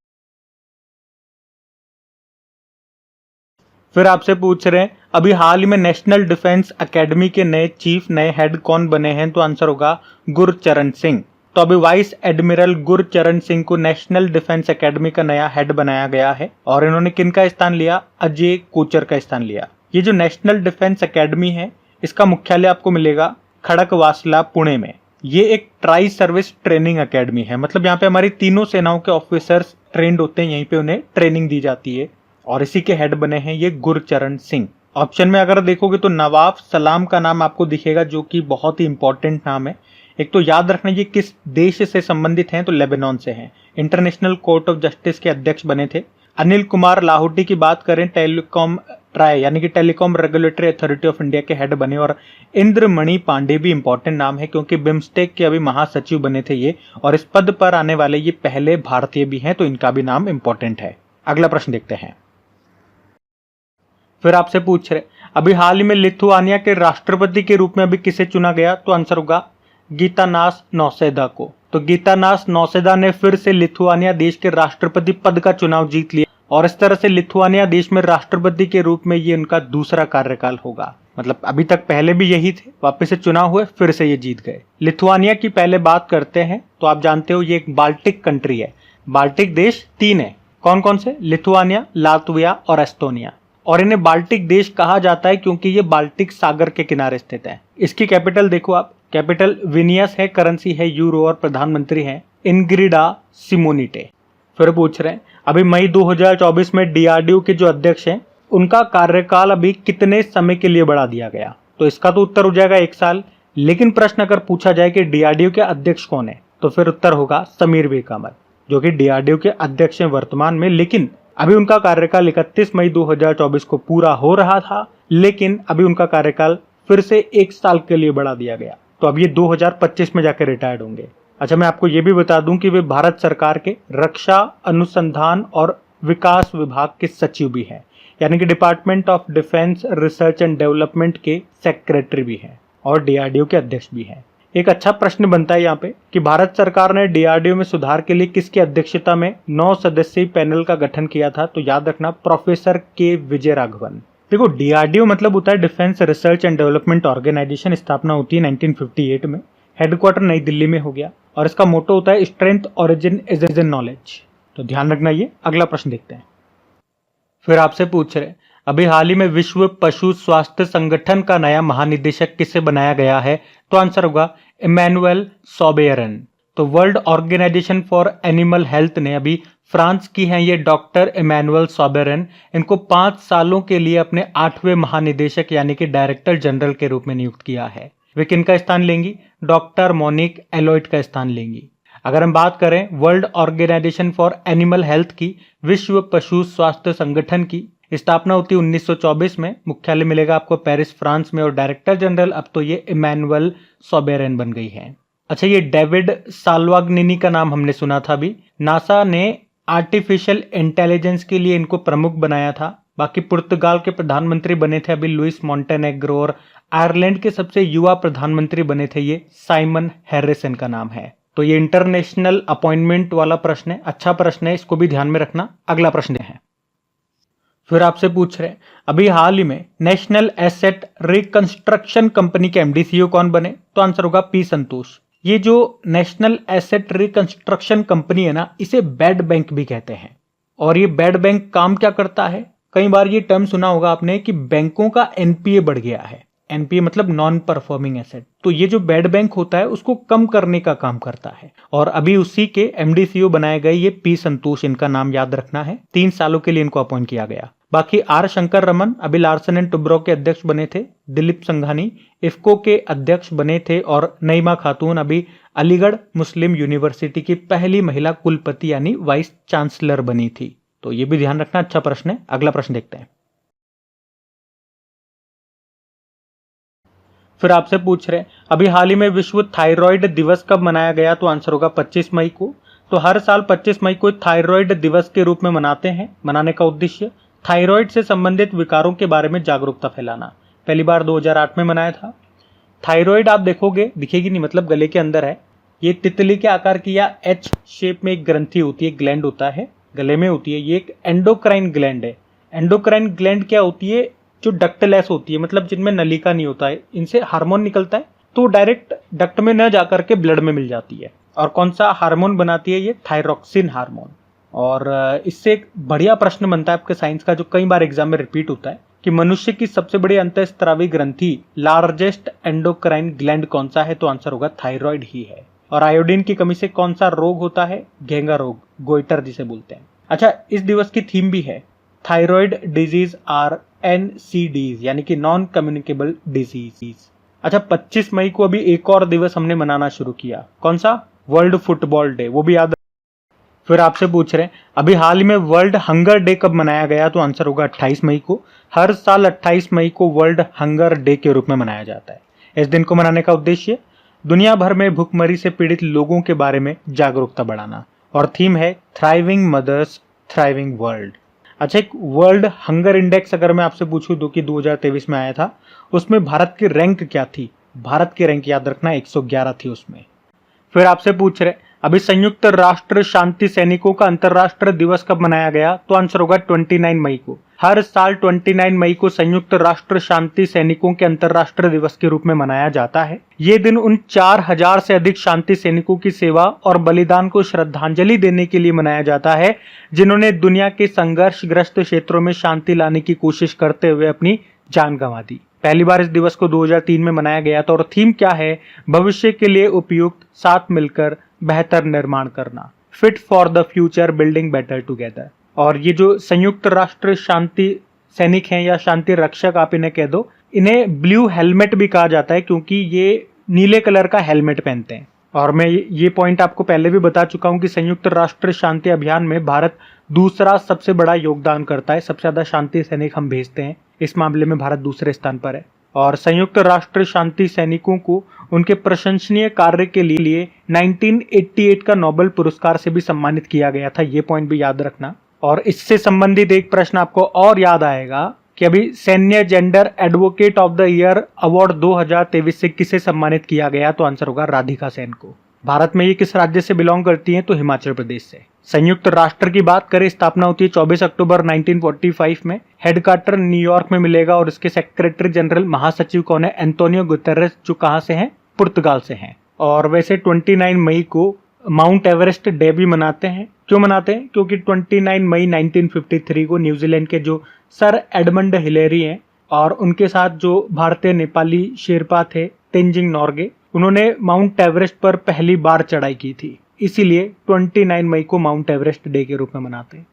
A: फिर आपसे पूछ रहे हैं अभी हाल ही में नेशनल डिफेंस एकेडमी के नए चीफ, नए हेड कौन बने हैं? तो आंसर होगा गुरचरण सिंह। तो अभी वाइस एडमिरल गुरचरण सिंह को नेशनल डिफेंस एकेडमी का नया हेड बनाया गया है, और इन्होंने किनका स्थान लिया? अजय कोचर का स्थान लिया। ये जो नेशनल डिफेंस एकेडमी है इसका मुख्यालय आपको मिलेगा खड़कवासला, पुणे में। ये एक ट्राई सर्विस ट्रेनिंग एकेडमी है, मतलब यहाँ पे हमारी तीनों सेनाओं के ऑफिसर्स ट्रेंड होते हैं, यहीं पे उन्हें ट्रेनिंग दी जाती है, और इसी के हेड बने हैं ये गुरचरण सिंह। ऑप्शन में अगर देखोगे तो नवाब सलाम का नाम आपको दिखेगा, जो कि बहुत ही इंपॉर्टेंट नाम है। एक तो याद रखना ये किस देश से संबंधित हैं? तो लेबनान से हैं। इंटरनेशनल कोर्ट ऑफ जस्टिस के अध्यक्ष बने थे। अनिल कुमार लाहौटी की बात करें, टेलीकॉम ट्राई यानी कि telecom regulatory authority of India के हेड बने। और इंद्रमणि पांडे भी इंपॉर्टेंट नाम है, क्योंकि बिम्स्टेक के अभी महासचिव बने थे ये, और इस पद पर आने वाले ये पहले भारतीय भी हैं, तो इनका भी नाम इंपॉर्टेंट है। अगला प्रश्न देखते हैं। फिर आपसे पूछ रहे अभी हाल ही में लिथुआनिया के राष्ट्रपति के रूप में अभी किसे चुना गया? तो आंसर होगा गीतानास नौसेदा को। तो गीतानास नौसेदा ने फिर से लिथुआनिया देश के राष्ट्रपति पद का चुनाव जीत लिया, और इस तरह से लिथुआनिया देश में राष्ट्रपति के रूप में ये उनका दूसरा कार्यकाल होगा। मतलब अभी तक पहले भी यही थे, वापस से चुनाव हुए, फिर से ये जीत गए। लिथुआनिया की पहले बात करते हैं तो आप जानते हो ये एक बाल्टिक कंट्री है। बाल्टिक देश 3 है। कौन कौन से? लिथुआनिया, लातविया और एस्टोनिया। और इन्हें बाल्टिक देश कहा जाता है क्योंकि ये बाल्टिक सागर के किनारे स्थित है। इसकी कैपिटल देखो आप, कैपिटल विनियस है, करेंसी है यूरो, और प्रधानमंत्री हैं इंग्रिडा सिमोनिटे। फिर पूछ रहे हैं अभी मई 2024 में डीआरडीओ के जो अध्यक्ष हैं उनका कार्यकाल अभी कितने समय के लिए बढ़ा दिया गया? तो इसका तो उत्तर हो जाएगा 1 साल। लेकिन प्रश्न अगर पूछा जाए कि डीआरडीओ के अध्यक्ष कौन है, तो फिर उत्तर होगा समीर वेकामत, जो कि डीआरडीओ के अध्यक्ष हैं वर्तमान में। लेकिन अभी उनका कार्यकाल 31 मई 2024 को पूरा हो रहा था, लेकिन अभी उनका कार्यकाल फिर से 1 साल के लिए बढ़ा दिया गया। तो अब ये 2025 में जाकर रिटायर्ड होंगे। अच्छा, मैं आपको ये भी बता दूं कि वे भारत सरकार के रक्षा अनुसंधान और विकास विभाग के सचिव भी हैं, यानी कि department of defence research and development के सेक्रेटरी भी हैं, और डीआरडीओ के अध्यक्ष भी हैं। एक अच्छा प्रश्न बनता है यहाँ पे कि भारत सरकार ने डीआरडीओ में सुधार के लिए किसकी अध्यक्षता में 9 सदस्यीय पैनल का गठन किया था? तो याद रखना, प्रोफेसर के विजय राघवन। देखो, डीआरडीओ मतलब होता है defence research and development organisation. स्थापना होती है 1958 में। हेडक्वार्टर नई दिल्ली में हो गया और इसका मोटो होता है strength origin is in knowledge. तो ध्यान रखना ये। अगला प्रश्न देखते हैं। फिर आपसे पूछ रहे, अभी हाल ही में विश्व पशु स्वास्थ्य संगठन का नया महानिदेशक किसे बनाया गया है? तो आंसर होगा इमैनुअल सोबेरन। तो world organisation for animal health ने अभी फ्रांस की हैं ये डॉक्टर इमैनुअल सोबेरन, इनको 5 सालों के लिए अपने 8वें महानिदेशक यानी कि डायरेक्टर जनरल के रूप में नियुक्त किया है। वे किनका स्थान लेंगी? डॉक्टर मोनिक एलोइट का स्थान लेंगी। अगर हम बात करें world organisation for animal health की, विश्व पशु स्वास्थ्य संगठन की स्थापना होती है 1924 में। मुख्यालय मिलेगा आपको पेरिस फ्रांस में और डायरेक्टर जनरल अब तो ये इमैनुअल सोबेरन बन गई है। अच्छा, ये डेविड साल्वाग्निनी का नाम हमने सुना था अभी। नासा ने आर्टिफिशियल इंटेलिजेंस के लिए इनको प्रमुख बनाया था। बाकी पुर्तगाल के प्रधानमंत्री बने थे अभी लुइस मॉन्टेनेग्रो और आयरलैंड के सबसे युवा प्रधानमंत्री बने थे ये साइमन हैरिस इनका नाम है। तो ये इंटरनेशनल अपॉइंटमेंट वाला प्रश्न है, अच्छा प्रश्न है, इसको भी ध्यान में रखना। अगला प्रश्न है, फिर आपसे पूछ रहे हैं अभी हाल ही में नेशनल एसेट रिकंस्ट्रक्शन कंपनी के एमडी सीईओ कौन बने? तो आंसर होगा पी संतोष। ये जो नेशनल एसेट रिकंस्ट्रक्शन कंपनी है ना, इसे बेड बैंक भी कहते हैं। और ये बेड बैंक काम क्या करता है? कई बार ये टर्म सुना होगा आपने कि बैंकों का एनपीए बढ़ गया है। एनपीए मतलब नॉन परफॉर्मिंग एसेट। तो ये जो बेड बैंक होता है उसको कम करने का काम करता है और अभी उसी के एमडी सीईओ बनाए गए ये पी संतोष, इनका नाम याद रखना है। 3 सालों के लिए इनको अपॉइंट किया गया। बाकी आर शंकर रमन अभी लार्सन एंड टुब्रो के अध्यक्ष बने थे। दिलीप संघानी इफ्को के अध्यक्ष बने थे और नईमा खातून अभी अलीगढ़ मुस्लिम यूनिवर्सिटी की पहली महिला कुलपति यानी वाइस चांसलर बनी थी। तो ये भी ध्यान रखना, अच्छा प्रश्न है। अगला प्रश्न देखते हैं। फिर आपसे पूछ रहे हैं अभी हाल ही में विश्व थायराइड दिवस कब मनाया गया? तो आंसर होगा 25 मई को। तो हर साल 25 मई को थायराइड दिवस के रूप में मनाते हैं। मनाने का उद्देश्य थायराइड से संबंधित विकारों के बारे में जागरूकता फैलाना। पहली बार 2008 में मनाया था। थायराइड आप देखोगे दिखेगी नहीं, मतलब गले के अंदर है। ये तितली के आकार की या एच शेप में एक ग्रंथि होती है, ग्लैंड होता है, गले में होती है। ये एक एंडोक्राइन ग्लैंड है। एंडोक्राइन ग्लैंड क्या होती है? जो डक्टलेस होती है, मतलब जिनमें नलिका नहीं होता है। इनसे हार्मोन निकलता है तो डायरेक्ट डक्ट में न जाकर के ब्लड में मिल जाती है। और कौन सा हार्मोन बनाती है? ये थायरोक्सिन हार्मोन। और इससे एक बढ़िया प्रश्न बनता है आपके साइंस का, जो कई बार एग्जाम में रिपीट होता है कि मनुष्य की सबसे बड़ी अंतःस्रावी ग्रंथि लार्जेस्ट एंडोक्राइन ग्लैंड कौन सा है? तो आंसर होगा थायराइड ही है। और आयोडीन की कमी से कौन सा रोग होता है? घेंगा रोग, गोइटर जिसे बोलते हैं। अच्छा, इस दिवस की थीम भी है थायराइड डिजीज आर NCDs यानी कि नॉन कम्युनिकेबल डिजीज। अच्छा, 25 मई को अभी एक और दिवस हमने मनाना शुरू किया। कौन सा? वर्ल्ड फुटबॉल डे, वो भी याद। फिर आपसे पूछ रहे हैं अभी हाल ही में वर्ल्ड हंगर डे कब मनाया गया? तो आंसर होगा 28 मई को। हर साल 28 मई को वर्ल्ड हंगर डे के रूप में मनाया जाता है। इस दिन को मनाने का उद्देश्य दुनिया भर में भूखमरी से पीड़ित लोगों के बारे में जागरूकता बढ़ाना और थीम है थ्राइविंग मदर्स थ्राइविंग वर्ल्ड। अच्छा, एक वर्ल्ड हंगर इंडेक्स अगर मैं आपसे पूछूं कि 2023 में आया था, उसमें भारत की रैंक क्या थी? भारत की रैंक याद रखना 111 थी उसमें। फिर आपसे पूछ रहे अभी संयुक्त राष्ट्र शांति सैनिकों का अंतर्राष्ट्रीय दिवस कब मनाया गया? तो आंसर होगा 29 मई को। हर साल 29 मई को संयुक्त राष्ट्र शांति सैनिकों के अंतर्राष्ट्रीय दिवस के रूप में मनाया जाता है। ये दिन उन 4000 से अधिक शांति सैनिकों की सेवा और बलिदान को श्रद्धांजलि देने के लिए मनाया जाता है, जिन्होंने दुनिया के संघर्षग्रस्त क्षेत्रों में शांति लाने की कोशिश करते हुए अपनी जान गंवा दी। पहली बार इस दिवस को 2003 में मनाया गया था और थीम क्या है? भविष्य के लिए उपयुक्त, साथ मिलकर बेहतर निर्माण करना। Fit for the future, building better together. और ये जो संयुक्त राष्ट्र शांति सैनिक हैं या शांति रक्षक आप इन्हें कह दो, इन्हें ब्लू हेलमेट भी कहा जाता है क्योंकि ये नीले कलर का हेलमेट पहनते हैं। और मैं ये पॉइंट आपको पहले भी बता चुका हूं कि संयुक्त राष्ट्र शांति अभियान में भारत दूसरा सबसे बड़ा योगदान करता है। सबसे ज्यादा शांति सैनिक हम भेजते हैं, इस मामले में भारत दूसरे स्थान पर है। और संयुक्त राष्ट्र शांति सैनिकों को उनके प्रशंसनीय कार्य के लिए 1988 का नोबेल पुरस्कार से भी सम्मानित किया गया था। ये पॉइंट भी याद रखना। और इससे संबंधित एक प्रश्न आपको और याद आएगा कि अभी सैन्य gender advocate of the year award 2023 से किसे सम्मानित किया गया, तो आंसर होगा राधिका सेन को। भारत में ये किस राज्य से बिलोंग करती हैं, तो हिमाचल प्रदेश से। संयुक्त राष्ट्र की बात करें, स्थापना होती है 24 अक्टूबर 1945 में। हेडक्वार्टर न्यूयॉर्क में मिलेगा और इसके सेक्रेटरी जनरल महासचिव कौन है, एंटोनियो गुतेरेस, जो कहां से हैं, पुर्तगाल से हैं। और वैसे 29 मई को माउंट एवरेस्ट डे भी मनाते हैं। क्यों मनाते हैं, क्योंकि 29 मई 1953 को न्यूजीलैंड के जो सर एडमंड हिलेरी हैं और उनके साथ जो भारतीय नेपाली शेरपा थे तेंजिंग नोर्गे, उन्होंने माउंट एवरेस्ट पर पहली बार चढ़ाई की थी, इसीलिए 29 मई को माउंट एवरेस्ट डे के रूप में मनाते हैं।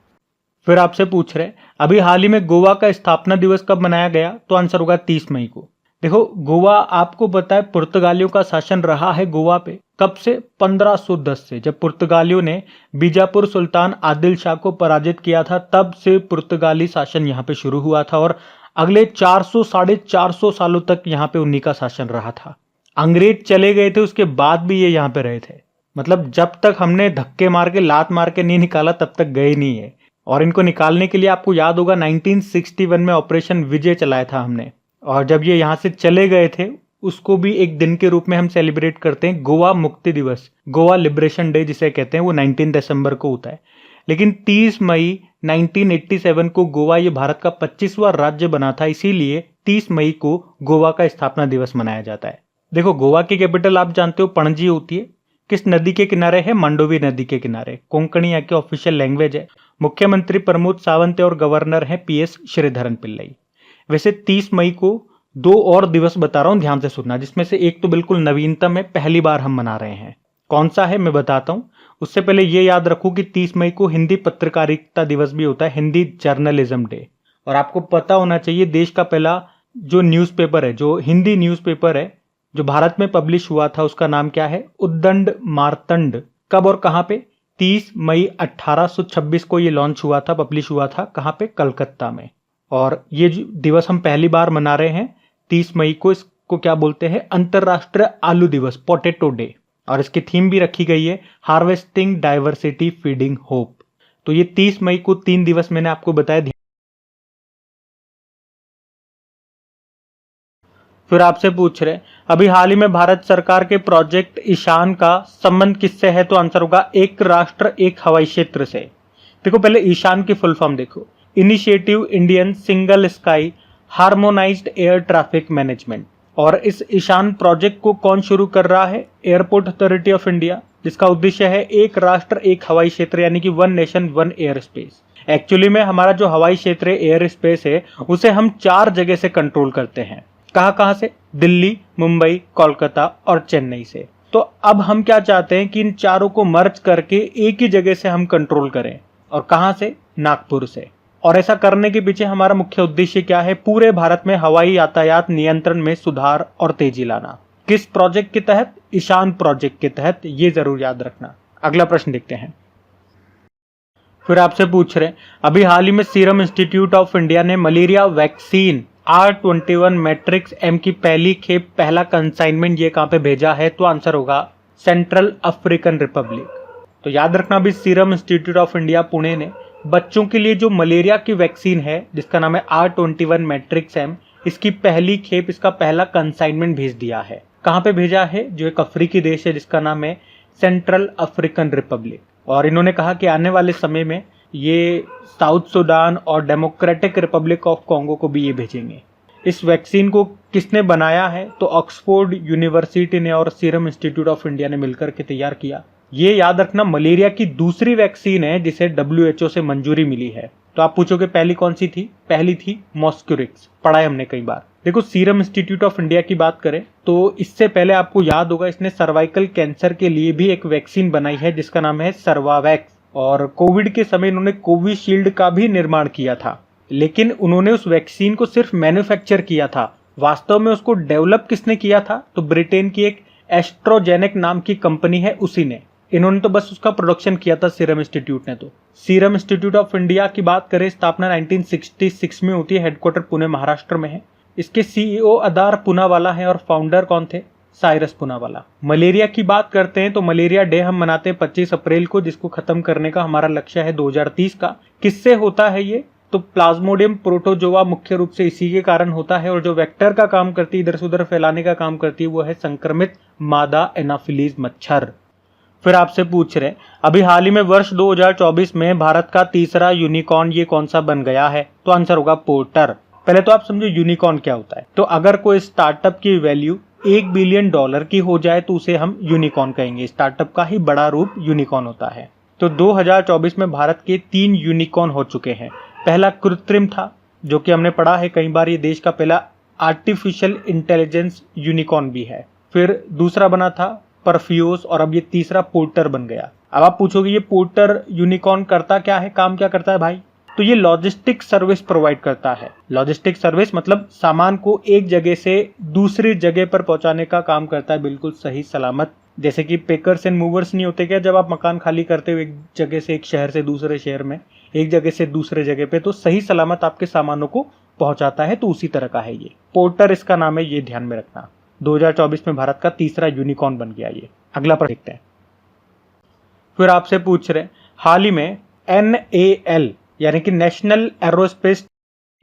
A: फिर आपसे पूछ रहे अभी हाल ही में गोवा का स्थापना दिवस कब मनाया गया, तो आंसर होगा 30 मई को। देखो गोवा आपको पता है पुर्तगालियों का शासन रहा है गोवा पे कब से, 1510 से, जब पुर्तगालियों ने बीजापुर सुल्तान आदिल शाह को पराजित किया था, तब से पुर्तगाली शासन यहाँ पे शुरू हुआ था और अगले 400 साढ़े 400 सालों तक यहाँ पे उन्हीं का शासन रहा था। अंग्रेज चले गए थे, उसके बाद भी ये यहाँ पे रहे थे। मतलब जब तक हमने धक्के मार के लात मार के नहीं निकाला तब तक गए नहीं है। और इनको निकालने के लिए आपको याद होगा 1961 में ऑपरेशन विजय चलाया था हमने, और जब ये यहाँ से चले गए थे उसको भी एक दिन के रूप में हम सेलिब्रेट करते हैं, गोवा मुक्ति दिवस, गोवा लिबरेशन डे जिसे कहते हैं, वो 19 दिसंबर को होता है। लेकिन 30 मई 1987 को गोवा ये भारत का 25वां राज्य बना था, इसीलिए 30 मई को गोवा का स्थापना दिवस मनाया जाता है। देखो गोवा की कैपिटल आप जानते हो पणजी होती है। किस नदी के किनारे है, मांडोवी नदी के किनारे। कोंकणी यहाँ की ऑफिशियल लैंग्वेज है। मुख्यमंत्री प्रमोद सावंत और गवर्नर है PS श्रीधरन पिल्लई। वैसे 30 मई को 2 और दिवस बता रहा हूं, ध्यान से सुनना, जिसमें से एक तो बिल्कुल नवीनतम है, पहली बार हम मना रहे हैं। कौन सा है मैं बताता हूं। उससे पहले ये याद रखो कि 30 मई को हिंदी पत्रकारिता दिवस भी होता है, हिंदी जर्नलिज्म डे। और आपको पता होना चाहिए देश का पहला जो न्यूज़पेपर है, जो हिंदी न्यूज़पेपर है जो भारत में पब्लिश हुआ था, उसका नाम क्या है, उद्दंड मार्तंड। कब और कहां पे, 30 मई 1826 को ये लॉन्च हुआ था, पब्लिश हुआ था। कहां पे, कलकत्ता में। और ये दिवस हम पहली बार मना रहे हैं 30 मई को। इसको क्या बोलते हैं, अंतरराष्ट्रीय आलू दिवस, पोटैटो डे। और इसकी थीम भी रखी गई है, हार्वेस्टिंग डाइवर्सिटी फीडिंग होप। तो ये 30 मई को 3 दिवस मैंने आपको बताया। फिर आपसे पूछ रहे अभी हाल ही में भारत सरकार के प्रोजेक्ट ईशान का संबंध किससे है, तो आंसर होगा एक राष्ट्र एक हवाई क्षेत्र से। देखो पहले ईशान की फुल फॉर्म देखो, initiative Indian single sky harmonised air traffic management. और इस ईशान प्रोजेक्ट को कौन शुरू कर रहा है, एयरपोर्ट अथॉरिटी ऑफ इंडिया, जिसका उद्देश्य है एक राष्ट्र एक हवाई क्षेत्र, यानी कि 1 नेशन 1 एयर स्पेस। एक्चुअली में हमारा जो हवाई क्षेत्र है, एयर स्पेस है, उसे हम 4 जगह से कंट्रोल करते हैं। कहां से, दिल्ली, मुंबई, कोलकाता और चेन्नई से। तो अब हम क्या चाहते हैं कि इन चारों को मर्ज करके एक ही जगह से हम कंट्रोल करें। और कहां से, नागपुर से। और ऐसा करने के पीछे हमारा मुख्य उद्देश्य क्या है, पूरे भारत में हवाई यातायात नियंत्रण में सुधार और तेजी लाना। किस प्रोजेक्ट के तहत, ईशान प्रोजेक्ट के तहत, ये जरूर याद रखना। अगला प्रश्न देखते हैं। फिर आपसे पूछ रहे अभी हाल ही में सीरम इंस्टीट्यूट ऑफ इंडिया ने malaria vaccine R21 matrix M की पहली खेप, पहला कंसाइनमेंट ये कहां पे भेजा है, तो आंसर होगा सेंट्रल अफ्रीकन रिपब्लिक। तो याद रखना भी serum institute of India Pune ने बच्चों के लिए जो मलेरिया की वैक्सीन है जिसका नाम है R21 मैट्रिक्स M, इसकी पहली खेप, इसका पहला कंसाइनमेंट भेज दिया है। कहां पे भेजा है, जो एक अफ्रीकी देश है जिसका नाम है सेंट्रल अफ्रीकन रिपब्लिक। और इन्होंने कहा कि आने वाले समय में ये साउथ सूडान और डेमोक्रेटिक रिपब्लिक ऑफ कॉन्गो को भी ये भेजेंगे। इस वैक्सीन को किसने बनाया है, तो ऑक्सफोर्ड यूनिवर्सिटी ने और सीरम इंस्टीट्यूट ऑफ इंडिया ने मिलकर के तैयार किया। ये याद रखना मलेरिया की दूसरी वैक्सीन है जिसे WHO से मंजूरी मिली है। तो आप पूछोगे पहली कौन सी थी, पहली थी मॉस्क्यूरिक्स, पढ़ा है हमने कई बार। देखो सीरम इंस्टीट्यूट ऑफ इंडिया की बात करें तो इससे पहले आपको याद होगा इसने सर्वाइकल कैंसर के लिए भी एक वैक्सीन बनाई है जिसका नाम है सर्वावैक्स। और कोविड के समय इन्होंने कोविशील्ड का भी निर्माण किया था, लेकिन उन्होंने उस वैक्सीन को सिर्फ मैन्युफैक्चर किया था। वास्तव में उसको डेवलप किसने किया था, तो ब्रिटेन की एक एस्ट्रोजेनिक नाम की कंपनी है, उसी ने। इन्होंने तो बस उसका प्रोडक्शन किया था सीरम इंस्टीट्यूट ने। तो सीरम इंस्टीट्यूट ऑफ इंडिया की बात करें, स्थापना 1966 में होती है, हेडक्वार्टर पुणे महाराष्ट्र में है। इसके CEO अदार पूनावाला है और फाउंडर कौन थे, साइरस पूनावाला। मलेरिया की बात करते हैं तो मलेरिया डे हम मनाते हैं 25 अप्रैल को, जिसको खत्म करने का हमारा लक्ष्य है 2030 का। किससे होता है ये, तो प्लाज्मोडियम प्रोटोजोआ मुख्य रूप से इसी के कारण होता है, और जो वेक्टर का काम करती है, इधर से उधर फैलाने का काम करती है, वो है संक्रमित मादा एनाफिलीज मच्छर। फिर आपसे पूछ रहे अभी हाल ही में वर्ष 2024 में भारत का तीसरा यूनिकॉर्न ये कौन सा बन गया है? तो आंसर होगा पोर्टर। पहले तो आप समझो यूनिकॉर्न क्या होता है। तो अगर कोई स्टार्टअप की वैल्यू $1 बिलियन की हो जाए तो उसे हम यूनिकॉर्न कहेंगे। स्टार्टअप का ही बड़ा रूप यूनिकॉर्न होता है। तो 2024 में भारत के 3 यूनिकॉर्न हो चुके हैं। पहला कृत्रिम था, जो कि हमने पढ़ा है कई बार, ये देश का पहला आर्टिफिशियल इंटेलिजेंस यूनिकॉर्न भी है। फिर दूसरा बना था परफ्यूज, और अब ये तीसरा पोर्टर बन गया। अब आप पूछोगे ये पोर्टर यूनिकॉर्न करता क्या है, काम क्या करता है भाई? तो ये लॉजिस्टिक सर्विस प्रोवाइड करता है। लॉजिस्टिक सर्विस मतलब सामान को एक जगह से दूसरी जगह पर पहुंचाने का काम करता है, बिल्कुल सही सलामत। जैसे कि पेकर्स एंड मूवर्स नहीं होते क्या, जब आप मकान खाली करते हो एक जगह से एक शहर से दूसरे शहर में, एक जगह से दूसरे जगह पे, तो सही सलामत आपके सामानों को पहुंचाता है। तो उसी तरह का है ये पोर्टर, इसका नाम है, ये ध्यान में रखना। 2024 में भारत का तीसरा यूनिकॉर्न बन गया ये। अगला प्रश्न देखते हैं। फिर आपसे पूछ रहे हाल ही में NAL यानी कि नेशनल एरोस्पेस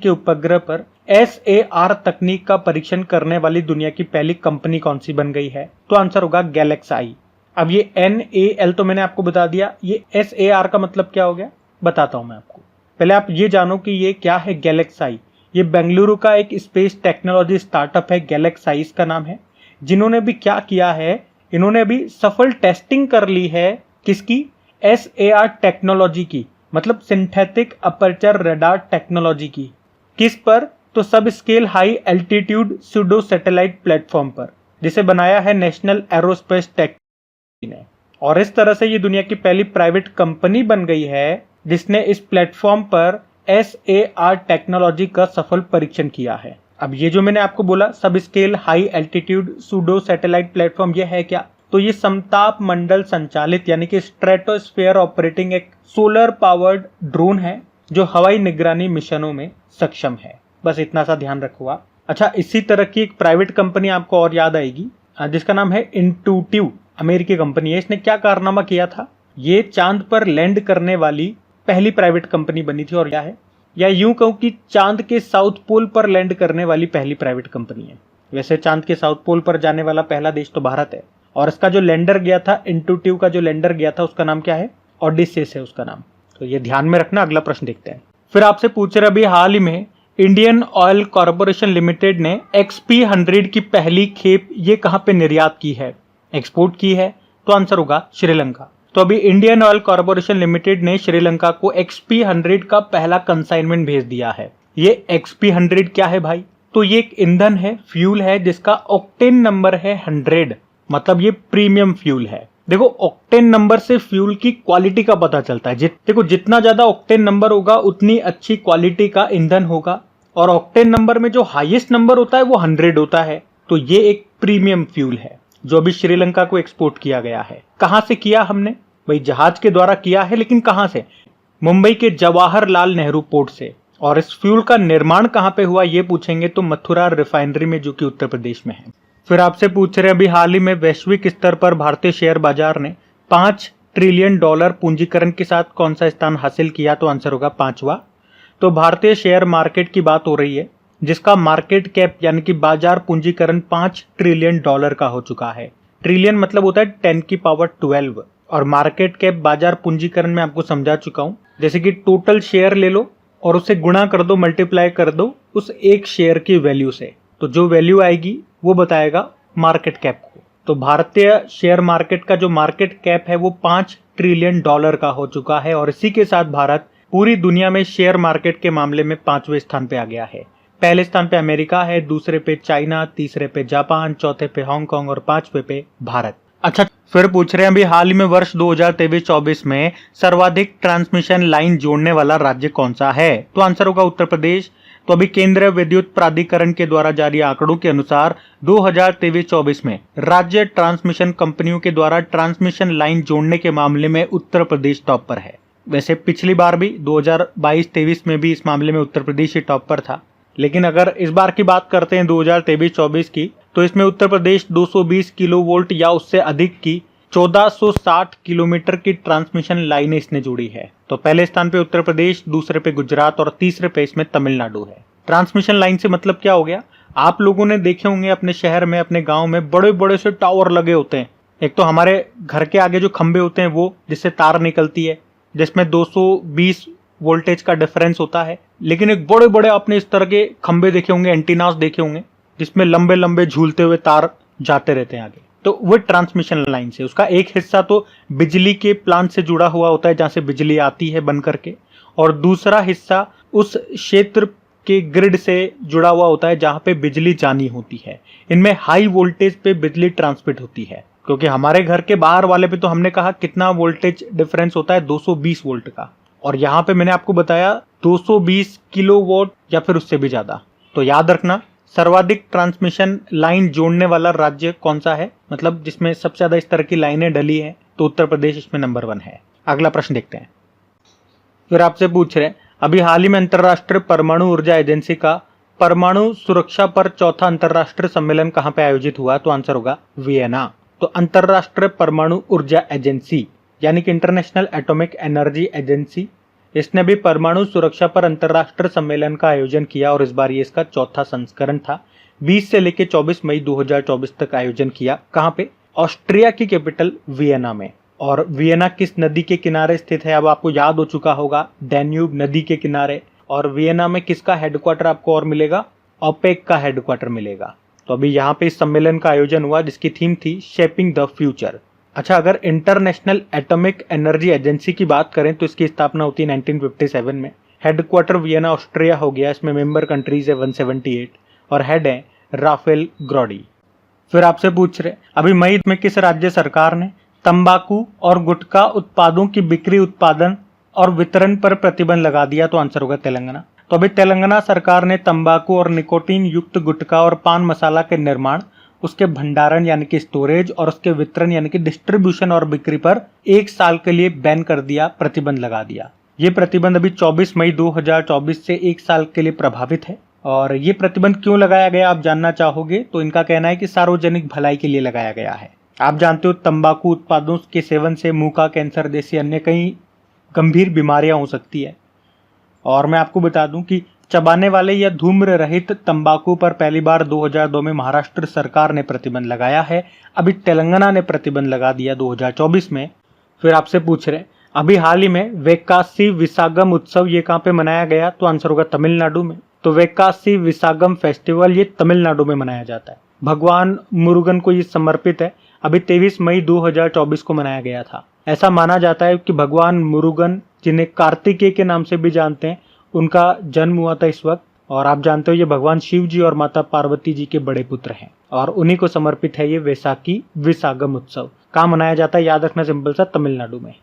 A: के उपग्रह पर SAR तकनीक का परीक्षण करने वाली दुनिया की पहली कंपनी कौन सी बन गई है? तो आंसर होगा गैलेक्साई। अब ये NAL तो मैंने आपको बता दिया, ये SAR का मतलब क्या हो गया बताता हूं मैं आपको। पहले आप ये जानो कि ये क्या है गैलेक्साई। ये बेंगलुरु का एक स्पेस टेक्नोलॉजी स्टार्टअप है, गैलेक्साई इसका नाम है। जिन्होंने भी क्या किया है, इन्होंने अभी सफल टेस्टिंग कर ली है किसकी? SAR टेक्नोलॉजी की, मतलब सिंथेटिक अपर्चर रडार टेक्नोलॉजी की। किस पर? तो सब scale high altitude pseudo satellite platform पर, जिसे बनाया है नेशनल एरोस्पेस टेक ने। और इस तरह से ये दुनिया की पहली प्राइवेट कंपनी बन गई है जिसने इस प्लेटफॉर्म पर SAR टेक्नोलॉजी का सफल परीक्षण किया है। अब ये जो मैंने आपको बोला सब scale high altitude pseudo satellite platform, ये है क्या? तो ये समताप मंडल संचालित यानी कि स्ट्रेटोस्फेयर ऑपरेटिंग एक सोलर पावर्ड ड्रोन है जो हवाई निगरानी मिशनों में सक्षम है। बस इतना सा ध्यान रखूंगा। अच्छा, इसी तरह की एक प्राइवेट कंपनी आपको और याद आएगी जिसका नाम है इंटूटिव, अमेरिकी कंपनी है। इसने क्या कारनामा किया था? ये चांद पर लैंड करने वाली पहली प्राइवेट कंपनी बनी थी, और क्या है, या यूं कहूं कि चांद के साउथ पोल पर लैंड करने वाली पहली प्राइवेट कंपनी है। वैसे चांद के साउथ पोल पर जाने वाला पहला देश तो भारत है, और इसका जो लैंडर गया था, इंटूटिव का जो लैंडर गया था, उसका नाम क्या है? ओडिसिस है उसका नाम। तो ये ध्यान में रखना। अगला प्रश्न देखते हैं। फिर आपसे पूछ रहे अभी हाल ही में इंडियन ऑयल कॉर्पोरेशन लिमिटेड ने XP100 की पहली खेप ये कहां पे निर्यात की है, एक्सपोर्ट की है? तो आंसर होगा श्रीलंका। तो अभी इंडियन ऑयल कॉर्पोरेशन लिमिटेड ने श्रीलंका को XP100 का पहला कंसाइनमेंट भेज दिया है। ये XP100 क्या है भाई? तो ये एक ईंधन है, फ्यूल है, जिसका ऑक्टेन नंबर है 100, मतलब ये प्रीमियम फ्यूल है। देखो ऑक्टेन नंबर से फ्यूल की क्वालिटी का पता चलता है। देखो जितना ज्यादा ऑक्टेन नंबर होगा उतनी अच्छी क्वालिटी का ईंधन होगा, और ऑक्टेन नंबर में जो हाईएस्ट नंबर होता है वो 100 होता है। तो ये एक प्रीमियम फ्यूल है जो अभी श्रीलंका को एक्सपोर्ट किया गया है। कहां से किया हमने? भाई जहाज के द्वारा किया है, लेकिन कहां से? मुंबई के जवाहरलाल नेहरू पोर्ट से। और इस फ्यूल का निर्माण कहां पे हुआ ये पूछेंगे तो मथुरा रिफाइनरी में, जो कि उत्तर प्रदेश में है। फिर आपसे पूछ रहे अभी हाल ही में वैश्विक स्तर पर भारतीय शेयर बाजार ने $5 ट्रिलियन पूंजीकरण के साथ कौन सा स्थान हासिल किया? तो आंसर होगा 5वां। तो भारतीय शेयर मार्केट की बात हो रही है जिसका मार्केट कैप यानी कि बाजार पूंजीकरण $5 ट्रिलियन का हो चुका है। ट्रिलियन मतलब होता है 10 की पावर 12, और मार्केट कैप बाजार पूंजीकरण में आपको समझा चुका हूं। जैसे कि टोटल शेयर ले लो और उसे गुणा कर दो, मल्टीप्लाई कर दो उस एक शेयर की वैल्यू से, तो जो वैल्यू आएगी वो बताएगा मार्केट कैप को। तो भारतीय शेयर मार्केट का जो मार्केट कैप है वो $5 ट्रिलियन का हो चुका है, और इसी के साथ भारत पूरी दुनिया में शेयर मार्केट के मामले में 5वें स्थान पे आ गया है। पहले स्थान पे अमेरिका है, दूसरे पे चाइना, तीसरे पे जापान, चौथे पे हांगकांग और 5वें पे भारत। अच्छा, फिर पूछ रहे हैं अभी हाल ही में वर्ष 2023-24 में सर्वाधिक ट्रांसमिशन लाइन जोड़ने वाला राज्य कौन सा है? तो आंसर होगा उत्तर प्रदेश। तो अभी केंद्रीय विद्युत प्राधिकरण के द्वारा जारी आंकड़ों के अनुसार 2023-24 में राज्य ट्रांसमिशन कंपनियों के द्वारा ट्रांसमिशन लाइन जोड़ने के मामले में उत्तर प्रदेश टॉप पर है। वैसे पिछली बार भी 2022-23 में भी इस मामले में उत्तर प्रदेश ही टॉप पर था, लेकिन अगर इस बार की बात करते हैं 2023-24 की, तो इसमें उत्तर प्रदेश 220 किलोवोल्ट या उससे अधिक की 1460 किलोमीटर की ट्रांसमिशन लाइनें इसने जोड़ी है। तो पहले स्थान पे उत्तर प्रदेश, दूसरे पे गुजरात और तीसरे पे इसमें तमिलनाडु है। ट्रांसमिशन लाइन से मतलब क्या हो गया, आप लोगों ने देखे होंगे अपने शहर में, अपने गांव में बड़े बड़े से टावर लगे होते हैं। एक तो हमारे घर के आगे जो खंबे होते हैं वो, जिससे तार निकलती है, जिसमें 220 वोल्टेज का डिफरेंस होता है। लेकिन एक बड़े बड़े आपने इस तरह के खंबे देखे होंगे, एंटीनास देखे होंगे, जिसमें लंबे लंबे झूलते हुए तार जाते रहते हैं आगे। तो वो ट्रांसमिशन लाइन से उसका एक हिस्सा तो बिजली के प्लांट से जुड़ा हुआ होता है जहां से बिजली आती है बन करके, और दूसरा हिस्सा उस क्षेत्र के ग्रिड से जुड़ा हुआ होता है जहां पे बिजली जानी होती है। इनमें हाई वोल्टेज पे बिजली ट्रांसमिट होती है, क्योंकि हमारे घर के बाहर वाले पे तो हमने कहा कितना वोल्टेज डिफरेंस होता है, 220 वोल्ट का, और यहाँ पे मैंने आपको बताया 220 किलोवाट या फिर उससे भी ज्यादा। तो याद रखना, सर्वाधिक ट्रांसमिशन लाइन जोड़ने वाला राज्य कौन सा है, मतलब जिसमें सबसे ज्यादा इस तरह की लाइनें डली है, तो उत्तर प्रदेश इसमें नंबर 1 है। अगला प्रश्न देखते हैं। फिर आपसे पूछ रहे हैं, अभी हाल ही में अंतर्राष्ट्रीय परमाणु ऊर्जा एजेंसी का परमाणु सुरक्षा पर चौथा अंतर्राष्ट्रीय सम्मेलन कहां पे आयोजित हुआ, तो आंसर होगा वियना। तो अंतर्राष्ट्रीय परमाणु ऊर्जा एजेंसी यानी कि इंटरनेशनल एटॉमिक एनर्जी एजेंसी, इसने भी परमाणु सुरक्षा पर अंतर्राष्ट्रीय सम्मेलन का आयोजन किया और इस बार ये इसका चौथा संस्करण था। 20 से लेकर 24 मई 2024 तक आयोजन किया। कहां पे? ऑस्ट्रिया की कैपिटल वियना में। और वियना किस नदी के किनारे स्थित है, अब आपको याद हो चुका होगा, डैन्यूब नदी के किनारे। और वियना में किसका हेडक्वार्टर आपको और मिलेगा? ओपेक का हेडक्वार्टर मिलेगा। तो अभी यहाँ पे इस सम्मेलन का आयोजन हुआ जिसकी थीम थी शेपिंग द फ्यूचर। अच्छा, अगर इंटरनेशनल एटॉमिक एनर्जी एजेंसी की बात करें तो इसकी स्थापना होती है 1957 में। हेडक्वार्टर वियना ऑस्ट्रिया हो गया, इसमें मेंबर कंट्रीज है 178 और हेड है राफेल ग्रोडी। फिर आपसे पूछ रहे, अभी मई में किस राज्य सरकार ने तंबाकू और गुटखा उत्पादों की बिक्री, उत्पादन और वितरण पर प्रतिबंध लगा दिया, तो आंसर होगा तेलंगाना। तो अभी तेलंगाना सरकार ने तंबाकू और निकोटीन युक्त गुटखा और पान मसाला के निर्माण, उसके भंडारण यानी कि स्टोरेज और उसके वितरण यानी कि डिस्ट्रीब्यूशन और बिक्री पर 1 साल के लिए बैन कर दिया, प्रतिबंध लगा दिया। ये प्रतिबंध अभी 24 मई 2024 से 1 साल के लिए प्रभावित है। और ये प्रतिबंध क्यों लगाया गया आप जानना चाहोगे, तो इनका कहना है कि सार्वजनिक भलाई के लिए लगाया गया है। आप जानते हो तंबाकू उत्पादों के सेवन से मुंह का कैंसर जैसी अन्य कई गंभीर बीमारियां हो सकती है। और मैं आपको बता दूं कि चबाने वाले या धूम्र रहित तंबाकू पर पहली बार 2002 में महाराष्ट्र सरकार ने प्रतिबंध लगाया है। अभी तेलंगाना ने प्रतिबंध लगा दिया 2024 में। फिर आपसे पूछ रहे, अभी हाल ही में वेक्कासी विसागम उत्सव ये कहाँ पे मनाया गया, तो आंसर होगा तमिलनाडु में। तो वेक्कासी विसागम फेस्टिवल ये तमिलनाडु में मनाया जाता है। भगवान मुरुगन को ये समर्पित है। अभी 23 मई 2024 को मनाया गया था। ऐसा माना जाता है कि भगवान मुरुगन, जिन्हें कार्तिकेय के नाम से भी जानते हैं, उनका जन्म हुआ था इस वक्त। और आप जानते हो ये भगवान शिव जी और माता पार्वती जी के बड़े पुत्र हैं और उन्हीं को समर्पित है ये वैसाखी विसागम उत्सव। कहाँ मनाया जाता है, याद रखना सिंपल सा, तमिलनाडु में।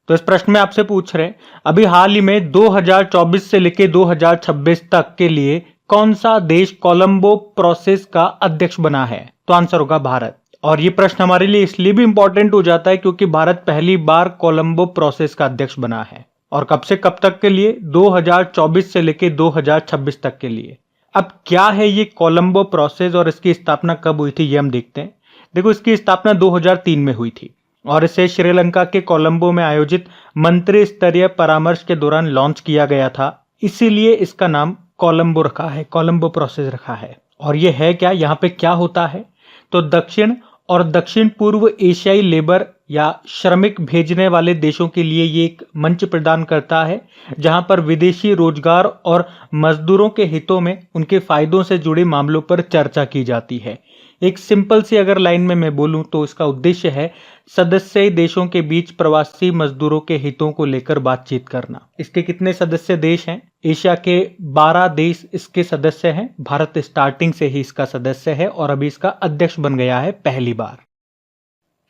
A: तो इस प्रश्न में आपसे पूछ रहे, अभी हाल ही में 2024 से लेकर 2026 तक के लिए कौन सा देश कोलंबो प्रोसेस का अध्यक्ष बना है, तो आंसर होगा भारत। और ये प्रश्न हमारे लिए इसलिए भी इंपॉर्टेंट हो जाता है क्योंकि भारत पहली बार कोलंबो प्रोसेस का अध्यक्ष बना है। और कब से कब तक के लिए? 2024 से लेकर 2026 तक के लिए। अब क्या है ये कोलंबो प्रोसेस और इसकी स्थापना कब हुई थी ये हम देखते हैं। देखो, इसकी स्थापना 2003 में हुई थी और इसे श्रीलंका के कोलंबो में आयोजित मंत्री स्तरीय परामर्श के दौरान लॉन्च किया गया था। इसीलिए इसका नाम कोलंबो रखा है, कोलंबो प्रोसेस रखा है। और ये है क्या, यहाँ पे क्या होता है, तो दक्षिण और दक्षिण पूर्व एशियाई लेबर या श्रमिक भेजने वाले देशों के लिए ये एक मंच प्रदान करता है जहां पर विदेशी रोजगार और मजदूरों के हितों में उनके फायदों से जुड़े मामलों पर चर्चा की जाती है। एक सिंपल सी अगर लाइन में मैं बोलूं तो इसका उद्देश्य है सदस्य देशों के बीच प्रवासी मजदूरों के हितों को लेकर बातचीत करना। इसके कितने सदस्य देश हैं? एशिया के 12 देश इसके सदस्य हैं। भारत स्टार्टिंग से ही इसका सदस्य है और अभी इसका अध्यक्ष बन गया है पहली बार।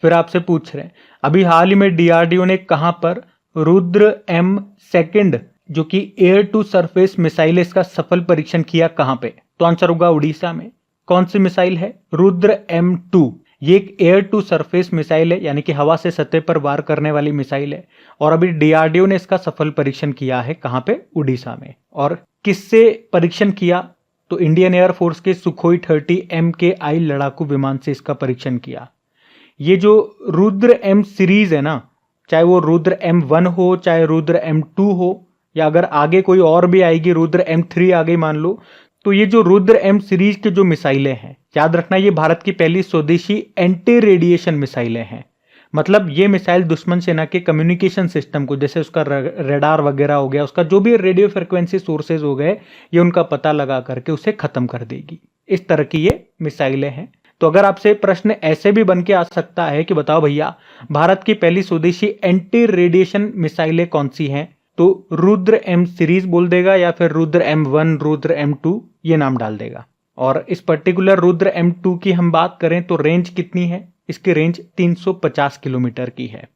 A: फिर आपसे पूछ रहे हैं, अभी हाल ही में डीआरडीओ ने कहां पर रुद्र M2 जो कि एयर टू सरफेस मिसाइल, इसका सफल परीक्षण किया, कहां पे, तो आंसर होगा उड़ीसा में। कौन सी मिसाइल है? रुद्र M2। ये एक एयर टू सरफेस मिसाइल है, यानी कि हवा से सतह पर वार करने वाली मिसाइल है। और अभी डीआरडीओ ने इसका सफल परीक्षण किया है, कहां पे? उड़ीसा में। और किससे परीक्षण किया, तो इंडियन एयरफोर्स के सुखोई 30 MKI लड़ाकू विमान से इसका परीक्षण किया। ये जो रुद्र M सीरीज है ना, चाहे वो रुद्र M1 हो, चाहे रुद्र M2 हो, या अगर आगे कोई और भी आएगी रुद्र M3 आगे मान लो, तो ये जो रुद्र M सीरीज के जो मिसाइलें हैं, याद रखना ये भारत की पहली स्वदेशी एंटी रेडिएशन मिसाइलें हैं। मतलब ये मिसाइल दुश्मन सेना के कम्युनिकेशन सिस्टम को, जैसे उसका रडार वगैरह हो गया, उसका जो भी रेडियो फ्रिक्वेंसी सोर्सेज हो गए, ये उनका पता लगा करके उसे खत्म कर देगी। इस तरह की ये मिसाइलें हैं। तो अगर आपसे प्रश्न ऐसे भी बन के आ सकता है कि बताओ भैया भारत की पहली स्वदेशी एंटी रेडिएशन मिसाइलें कौन सी हैं, तो रुद्र M सीरीज बोल देगा या फिर रुद्र M1, रुद्र M2 ये नाम डाल देगा। और इस पर्टिकुलर रुद्र M2 की हम बात करें तो रेंज कितनी है, इसकी रेंज 350 किलोमीटर की है।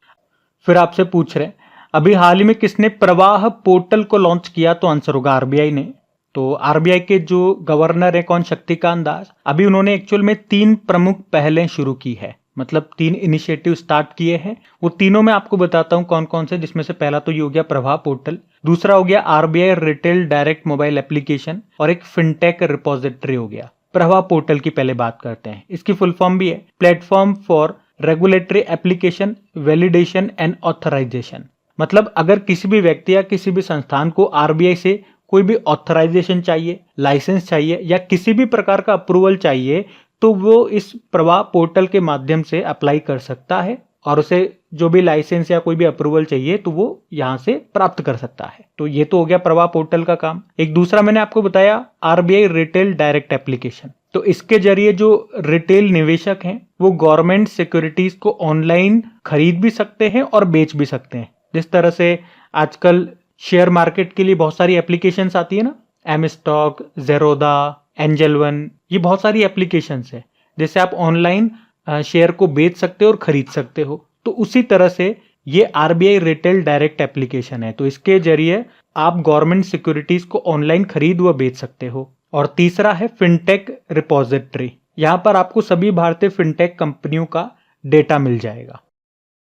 A: फिर आपसे पूछ रहे अभी हाल ही में किसने प्रवाह पोर्टल को लॉन्च किया, तो आंसर होगा आरबीआई ने। तो आरबीआई के जो गवर्नर है कौन, शक्तिकांत दास, अभी उन्होंने एक्चुअल में 3 प्रमुख पहलें शुरू की है, मतलब 3 इनिशिएटिव स्टार्ट किए हैं। वो तीनों मैं आपको बताता हूं कौन कौन से, जिसमें से पहला तो ये हो गया प्रवाह पोर्टल, दूसरा हो गया RBI retail direct mobile application, और एक फिनटेक रिपोजिटरी हो गया। प्रवाह पोर्टल की पहले बात करते हैं। इसकी फुल फॉर्म भी है platform for regulatory application validation and authorisation. मतलब अगर किसी भी व्यक्ति या किसी भी संस्थान को आरबीआई से कोई भी ऑथराइजेशन चाहिए, लाइसेंस चाहिए या किसी भी प्रकार का अप्रूवल चाहिए, तो वो इस प्रवाह पोर्टल के माध्यम से अप्लाई कर सकता है और उसे जो भी लाइसेंस या कोई भी अप्रूवल चाहिए तो वो यहां से प्राप्त कर सकता है। तो ये तो हो गया प्रवाह पोर्टल का काम। एक दूसरा मैंने आपको बताया आरबीआई रिटेल डायरेक्ट एप्लीकेशन। तो इसके जरिए जो रिटेल निवेशक हैं वो गवर्नमेंट सिक्योरिटीज को ऑनलाइन खरीद भी सकते हैं और बेच भी सकते हैं। जिस तरह से आजकल शेयर मार्केट के लिए बहुत सारी एप्लीकेशंस आती है ना, M stock, Zerodha, Angel One, ये बहुत सारी एप्लीकेशंस है जिससे आप ऑनलाइन शेयर को बेच सकते हो और खरीद सकते हो। तो उसी तरह से ये आरबीआई रिटेल डायरेक्ट एप्लीकेशन है। तो इसके जरिए आप गवर्नमेंट सिक्योरिटीज को ऑनलाइन खरीद व बेच सकते हो। और तीसरा है फिनटेक रिपोजिटरी। यहाँ पर आपको सभी भारतीय फिनटेक कंपनियों का डेटा मिल जाएगा।